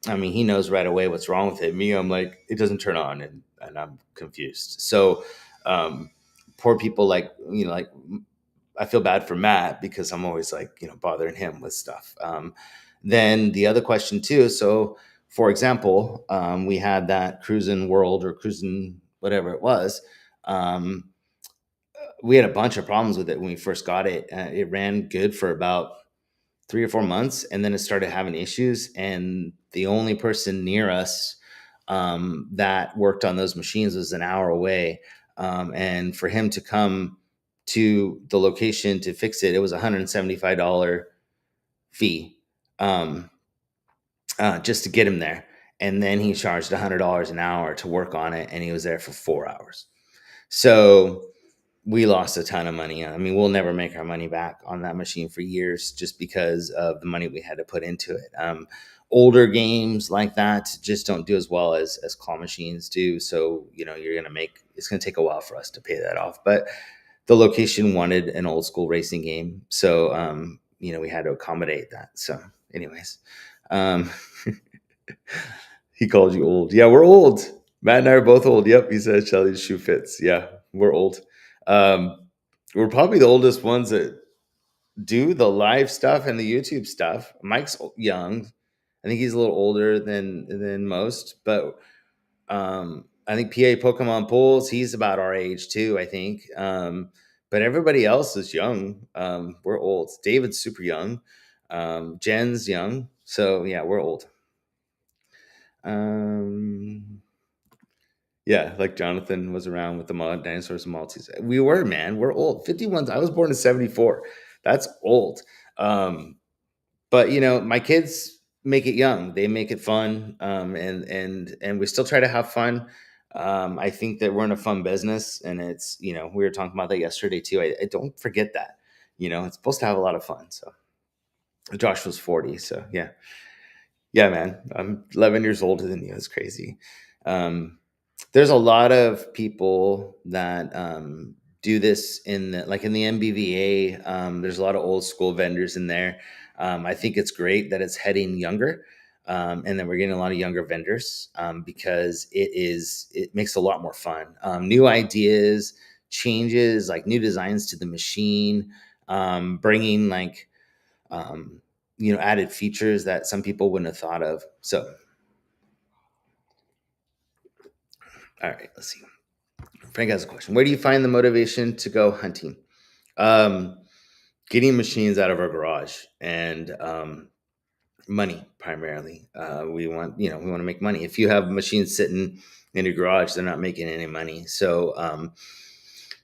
I mean, he knows right away what's wrong with it. Me, I'm like, it doesn't turn on, and I'm confused. So, um, poor people like I feel bad for Matt, because I'm always like, bothering him with stuff. Then the other question too. So, for example, we had that Cruisin' World, or Cruisin' whatever it was. Um, we had a bunch of problems with it when we first got it. It ran good for about 3 or 4 months, and then it started having issues. And the only person near us that worked on those machines was an hour away. And for him to come to the location to fix it, it was $175 fee, um, just to get him there. And then he charged $100 an hour to work on it, and he was there for 4 hours. So we lost a ton of money. I mean, we'll never make our money back on that machine for years, just because of the money we had to put into it. Older games like that just don't do as well as claw machines do. So, it's gonna take a while for us to pay that off. But the location wanted an old school racing game, so we had to accommodate that. So, anyways, um, he called you old. Yeah, we're old. Matt and I are both old. Yep, he said Shelly's shoe fits. Yeah, we're old. Um, we're probably the oldest ones that do the live stuff and the YouTube stuff. Mike's young. I think he's a little older than most, but I think PA Pokemon Pools, he's about our age too, I think. But everybody else is young. We're old. David's super young. Jen's young. So yeah, we're old. Um, yeah, like Jonathan was around with the dinosaurs and Maltese. We were, man. We're old. 51. I was born in 74. That's old. Um, but my kids make it young. They make it fun. And we still try to have fun. I think that we're in a fun business, and it's, we were talking about that yesterday too. I don't forget that. It's supposed to have a lot of fun. So Josh was 40. So yeah. Yeah, man. I'm 11 years older than you. It's crazy. Um, there's a lot of people that do this in the MBVA. There's a lot of old school vendors in there. I think it's great that it's heading younger, and then we're getting a lot of younger vendors, because it makes a lot more fun. New ideas, changes, like new designs to the machine, bringing like added features that some people wouldn't have thought of. So, all right, let's see. Frank has a question. Where do you find the motivation to go hunting? Um, Getting machines out of our garage, and money primarily. We want to make money. If you have machines sitting in your garage, they're not making any money. So,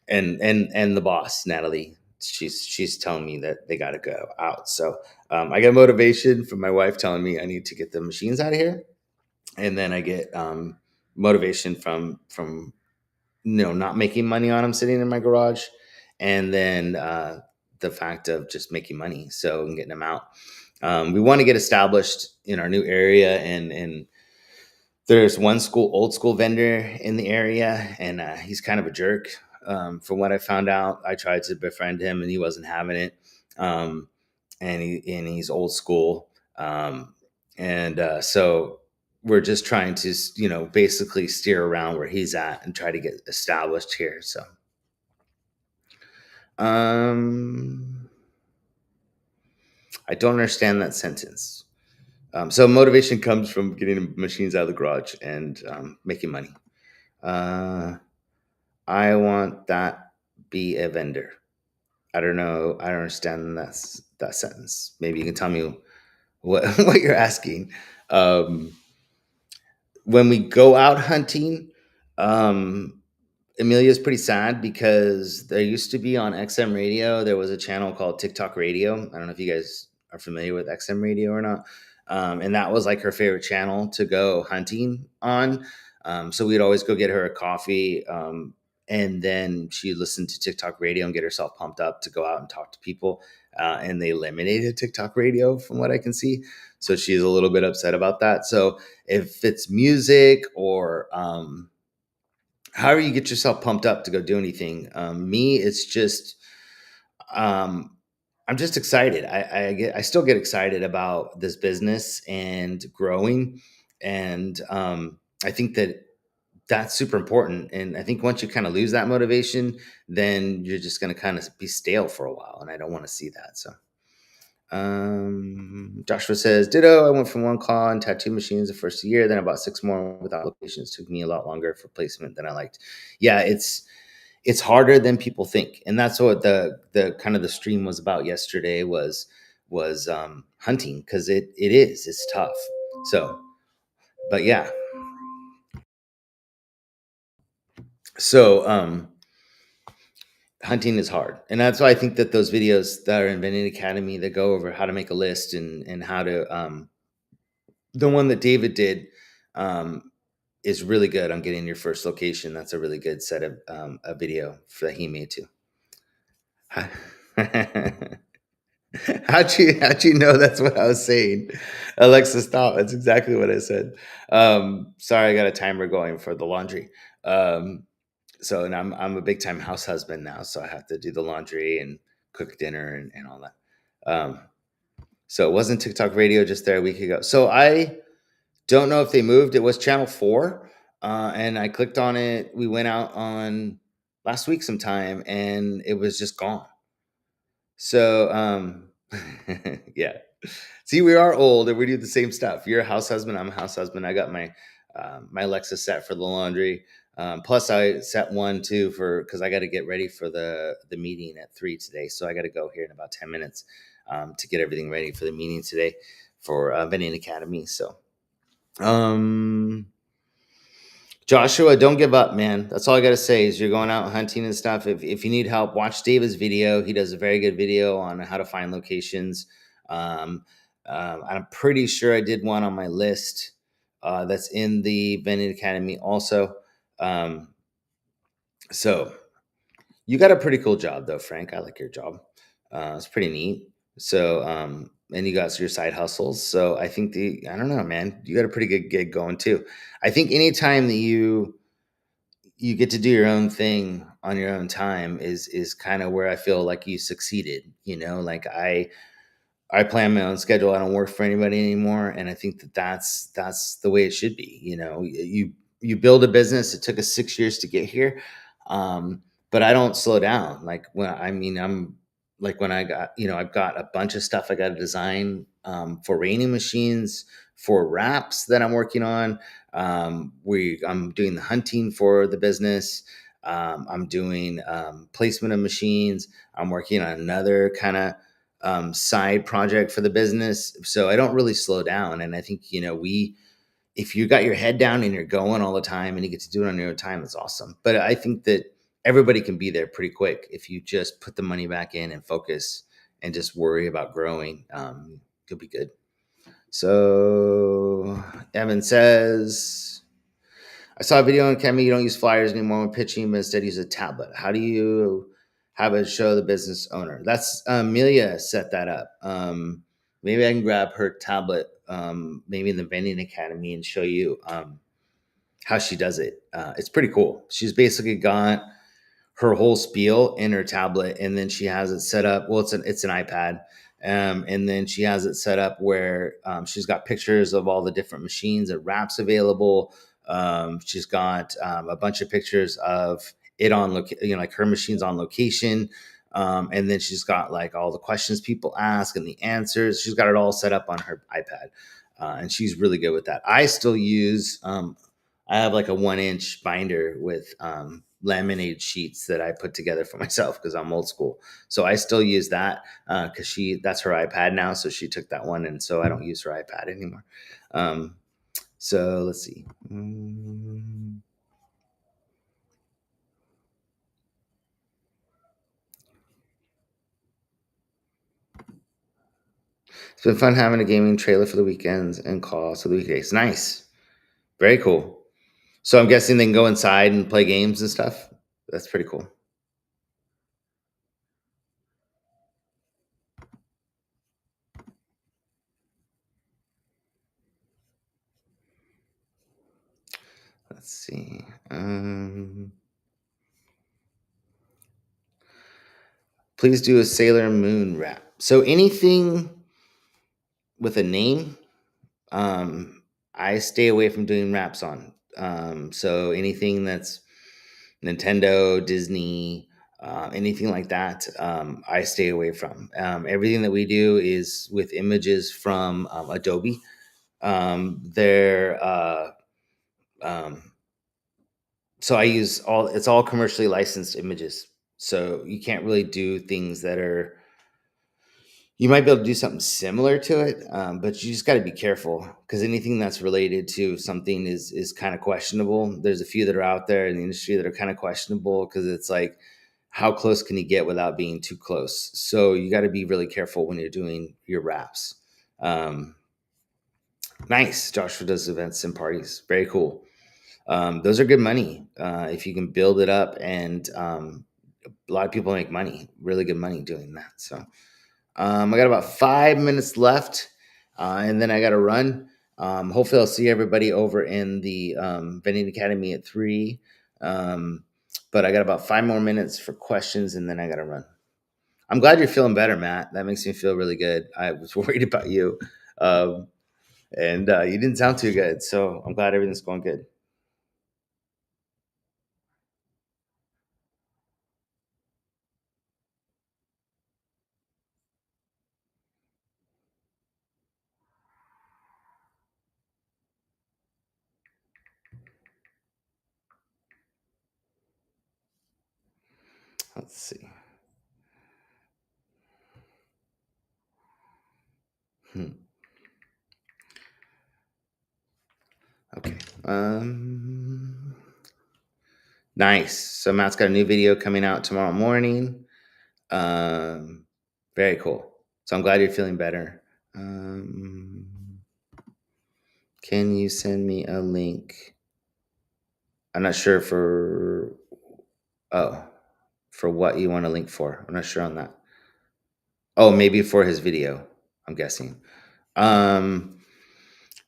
and the boss, Natalie, she's telling me that they got to go out. So, I get motivation from my wife telling me I need to get the machines out of here, and then I get motivation from not making money on them sitting in my garage, and then the fact of just making money, so and getting them out. We want to get established in our new area, and there's one old school vendor in the area, and he's kind of a jerk. From what I found out, I tried to befriend him, and he wasn't having it. Um, and he's old school, and so we're just trying to basically steer around where he's at and try to get established here. So, um, I don't understand that sentence. So motivation comes from getting machines out of the garage and making money. Uh, I want that be a vendor. I don't know. I don't understand that sentence. Maybe you can tell me what what you're asking. Um, when we go out hunting, um, Amelia's pretty sad because there used to be on XM radio, there was a channel called TikTok Radio. I don't know if you guys are familiar with XM radio or not. And that was like her favorite channel to go hunting on. So we'd always go get her a coffee. And then she'd listen to TikTok radio and get herself pumped up to go out and talk to people. And they eliminated TikTok radio from what I can see. So she's a little bit upset about that. So if it's music or, however you get yourself pumped up to go do anything. Me, it's just um, I'm just excited. I still get excited about this business and growing, and I think that that's super important. And I think once you kind of lose that motivation, then you're just going to kind of be stale for a while, and I don't want to see that. So. Joshua says, ditto. I went from one claw and tattoo machines the first year, then I bought six more without locations. Took me a lot longer for placement than I liked. Yeah, it's harder than people think, and that's what the kind of the stream was about yesterday was hunting, because it's tough. So, but yeah, so hunting is hard, and that's why I think that those videos that are in Vending Academy that go over how to make a list and how to the one that David did um, is really good on getting your first location. That's a really good set of a video that he made too. How'd you know that's what I was saying? Alexa, stop. That's exactly what I said. Sorry, I got a timer going for the laundry. Um, so and I'm a big time house husband now, so I have to do the laundry and cook dinner and all that. So it wasn't TikTok radio just there a week ago. So I don't know if they moved. It was channel 4. And I clicked on it. We went out on last week sometime and it was just gone. So yeah. See, we are old and we do the same stuff. You're a house husband, I'm a house husband. I got my Alexa set for the laundry. Plus I set one too for because I got to get ready for the meeting at 3 today. So I got to go here in about 10 minutes to get everything ready for the meeting today for Vending Academy. So um Joshua, don't give up, man. That's all I gotta say is you're going out hunting and stuff. If you need help, watch David's video. He does a very good video on how to find locations. Um, I'm pretty sure I did one on my list that's in the Vending Academy also. Um, so you got a pretty cool job though, Frank. I like your job. It's pretty neat. So and you got your side hustles. So I think I don't know, man. You got a pretty good gig going too. I think anytime that you get to do your own thing on your own time is kind of where I feel like you succeeded. Like I plan my own schedule. I don't work for anybody anymore, and I think that that's the way it should be. You build a business. It took us 6 years to get here, um, but I don't slow down. Like when I mean, I'm like when I got I've got a bunch of stuff I got to design for raining machines for wraps that I'm working on. I'm doing the hunting for the business. I'm doing placement of machines. I'm working on another kind of side project for the business. So I don't really slow down. And I think, if you got your head down and you're going all the time and you get to do it on your own time, it's awesome. But I think that everybody can be there pretty quick if you just put the money back in and focus and just worry about growing. You'll be good. So Evan says, I saw a video on Kemi. You don't use flyers anymore when pitching, but instead use a tablet. How do you have it show the business owner? That's Amelia set that up. Maybe I can grab her tablet, maybe in the Vending Academy, and show you how she does it. It's pretty cool. She's basically got her whole spiel in her tablet, and then she has it set up. Well, it's an iPad, and then she has it set up where she's got pictures of all the different machines and wraps available. She's got a bunch of pictures of it on like her machines on location. And then she's got like all the questions people ask and the answers. She's got it all set up on her iPad, and she's really good with that. I still use I have like a 1-inch binder with laminated sheets that I put together for myself because I'm old school. So I still use that because that's her iPad now. So she took that one, and so I don't use her iPad anymore. So let's see. It's been fun having a gaming trailer for the weekends and calls for the weekdays. Nice. Very cool. So I'm guessing they can go inside and play games and stuff. That's pretty cool. Let's see. Please do a Sailor Moon rap. So anything with a name, I stay away from doing raps on. So anything that's Nintendo, Disney, anything like that, I stay away from. Everything that we do is with images from Adobe. They're um, so I use it's all commercially licensed images. So you can't really do things that are you might be able to do something similar to it, but you just got to be careful because anything that's related to something is kind of questionable. There's a few that are out there in the industry that are kind of questionable because it's like, how close can you get without being too close. So you got to be really careful when you're doing your wraps. Um, nice. Joshua does events and parties. Very cool. Those are good money if you can build it up, and a lot of people make money, really good money doing that. So I got about 5 minutes left, and then I got to run. Hopefully, I'll see everybody over in the Vending Academy at 3. Um, but I got about 5 more minutes for questions, and then I got to run. I'm glad you're feeling better, Matt. That makes me feel really good. I was worried about you, um, and you didn't sound too good. So I'm glad everything's going good. Let's see. Hmm. Okay. Nice. So Matt's got a new video coming out tomorrow morning. Um, very cool. So I'm glad you're feeling better. Um, can you send me a link? I'm not sure oh, for what you want a link for. I'm not sure on that. Oh, maybe for his video, I'm guessing. Um,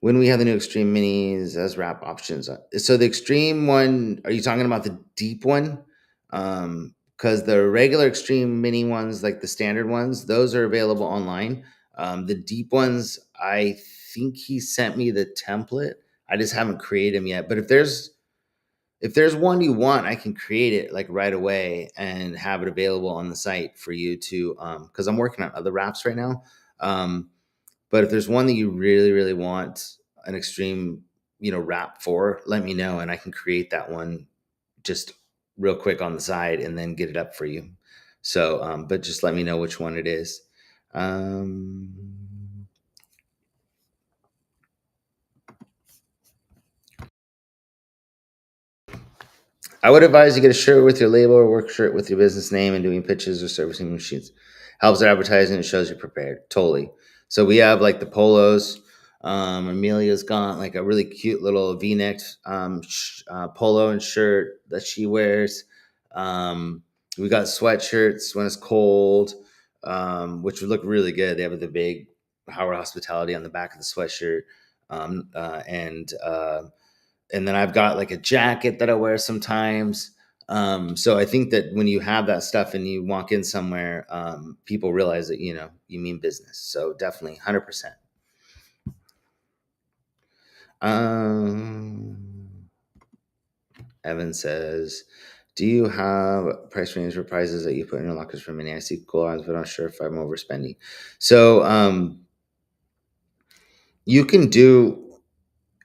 when we have the new Extreme Minis as wrap options. So the Extreme one, are you talking about the deep one? Because the regular Extreme Mini ones, like the standard ones, those are available online. The deep ones, I think he sent me the template. I just haven't created them yet. But if there's one you want, I can create it like right away and have it available on the site for you to. Because I'm working on other wraps right now. Um, but if there's one that you really, really want an extreme, wrap for, let me know and I can create that one just real quick on the side and then get it up for you. So, but just let me know which one it is. Um, I would advise you get a shirt with your label or work shirt with your business name and doing pitches or servicing machines. Helps our advertising and shows you're prepared. Totally. So we have like the polos. Amelia's got like a really cute little V-necked polo and shirt that she wears. We got sweatshirts when it's cold, which would look really good. They have the big Howard Hospitality on the back of the sweatshirt, and then I've got like a jacket that I wear sometimes. So I think that when you have that stuff and you walk in somewhere, people realize that you mean business. So definitely, 100%. Um, Evan says, "Do you have price range for prizes that you put in your lockers for mini? I see cool items, but I'm not sure if I'm overspending." So you can do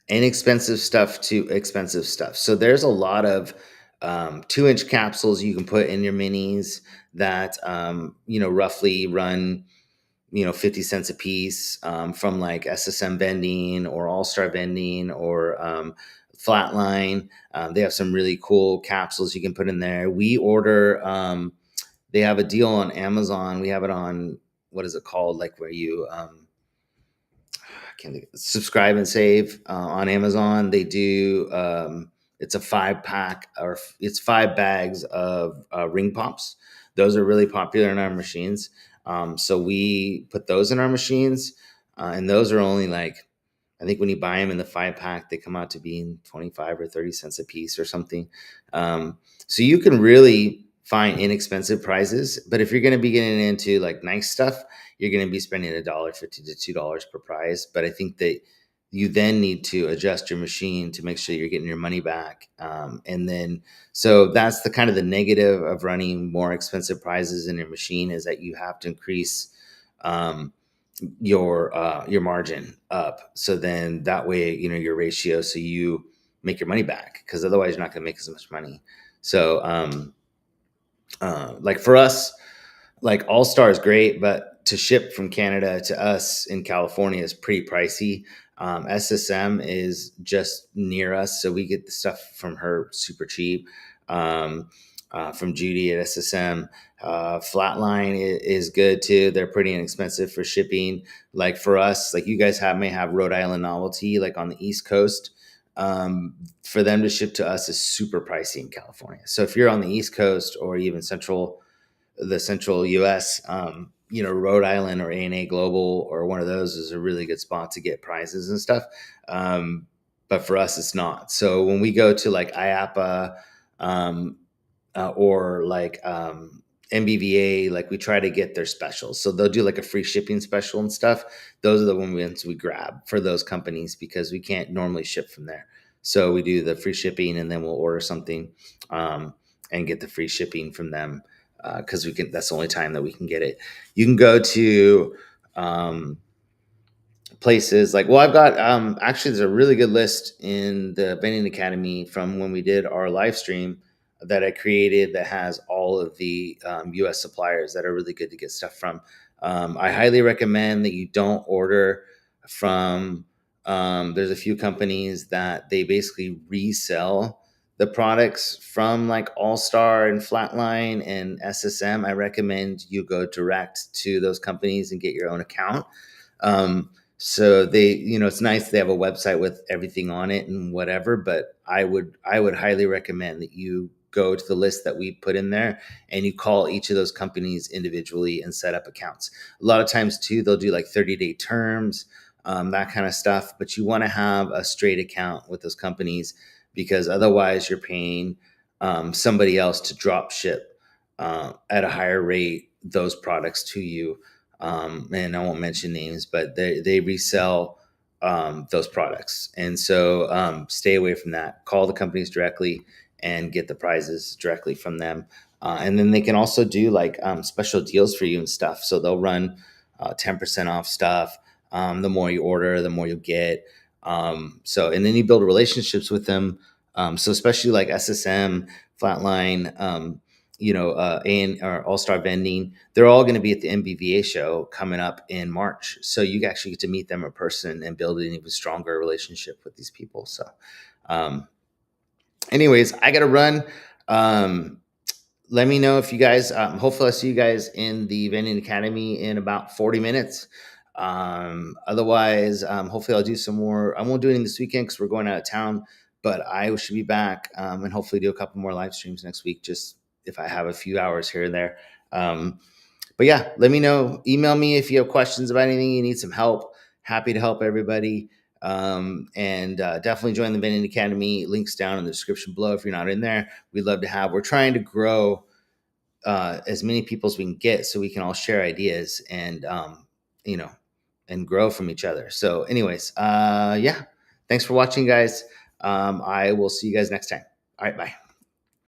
inexpensive stuff to expensive stuff. So there's a lot of 2-inch capsules you can put in your minis that roughly run 50 cents a piece, from like SSM Vending or All Star Vending or Flatline. They have some really cool capsules you can put in there. We order. They have a deal on Amazon. We have it on, what is it called? Like where you I can't think, subscribe and save on Amazon. They do. It's a 5 pack, or it's 5 bags of ring pops. Those are really popular in our machines. So we put those in our machines, and those are only like, I think when you buy them in the 5 pack, they come out to being 25 or 30 cents a piece or something. So you can really find inexpensive prizes, but if you're going to be getting into like nice stuff, you're going to be spending $1.50 to $2 per prize. But I think that you then need to adjust your machine to make sure you're getting your money back. And then, so that's the kind of the negative of running more expensive prizes in your machine, is that you have to increase um, your margin up. So then that way, your ratio, so you make your money back, because otherwise you're not going to make as much money. So, like for us, like All Star is great, but to ship from Canada to us in California is pretty pricey. SSM is just near us, so we get the stuff from her super cheap. Um, from Judy at SSM. Flatline is good too. They're pretty inexpensive for shipping. Like for us, like you guys may have Rhode Island Novelty, like on the East Coast. For them to ship to us is super pricey in California. So if you're on the East Coast or even the central U.S., Rhode Island or A&A Global or one of those is a really good spot to get prizes and stuff. But for us, it's not. So when we go to like IAPA, um, or like MBVA, like we try to get their specials. So they'll do like a free shipping special and stuff. Those are the ones we grab for those companies because we can't normally ship from there. So we do the free shipping and then we'll order something and get the free shipping from them because we can. That's the only time that we can get it. You can go to places like, well, I've got actually there's a really good list in the Vending Academy from when we did our live stream that I created that has all of the US suppliers that are really good to get stuff from. I highly recommend that you don't order from there's a few companies that they basically resell the products from like All Star and Flatline and SSM. I recommend you go direct to those companies and get your own account. um, so they, it's nice they have a website with everything on it and whatever, but I would highly recommend that you go to the list that we put in there and you call each of those companies individually and set up accounts. A lot of times too, they'll do like 30-day terms, that kind of stuff, but you want to have a straight account with those companies because otherwise you're paying somebody else to drop ship at a higher rate those products to you. And I won't mention names, but they resell those products, and so stay away from that. Call the companies directly and get the prizes directly from them, and then they can also do like special deals for you and stuff. So they'll run 10% off stuff. The more you order, the more you'll get. And then you build relationships with them. So especially like SSM, Flatline. And or All Star Vending, they're all going to be at the MBVA show coming up in March. So you actually get to meet them in person and build an even stronger relationship with these people. So, um, anyways, I got to run. Um, Let me know if you guys, hopefully I see you guys in the Vending Academy in about 40 minutes. Otherwise, hopefully I'll do some more. I won't do anything this weekend because we're going out of town, but I should be back and hopefully do a couple more live streams next week, just if I have a few hours here and there. But yeah, let me know. Email me if you have questions about anything, you need some help. Happy to help everybody. And definitely join the Vending Academy. Links down in the description below if you're not in there. We'd love to have. We're trying to grow as many people as we can get, so we can all share ideas and you know and grow from each other. So, anyways, yeah, thanks for watching, guys. I will see you guys next time. All right, bye.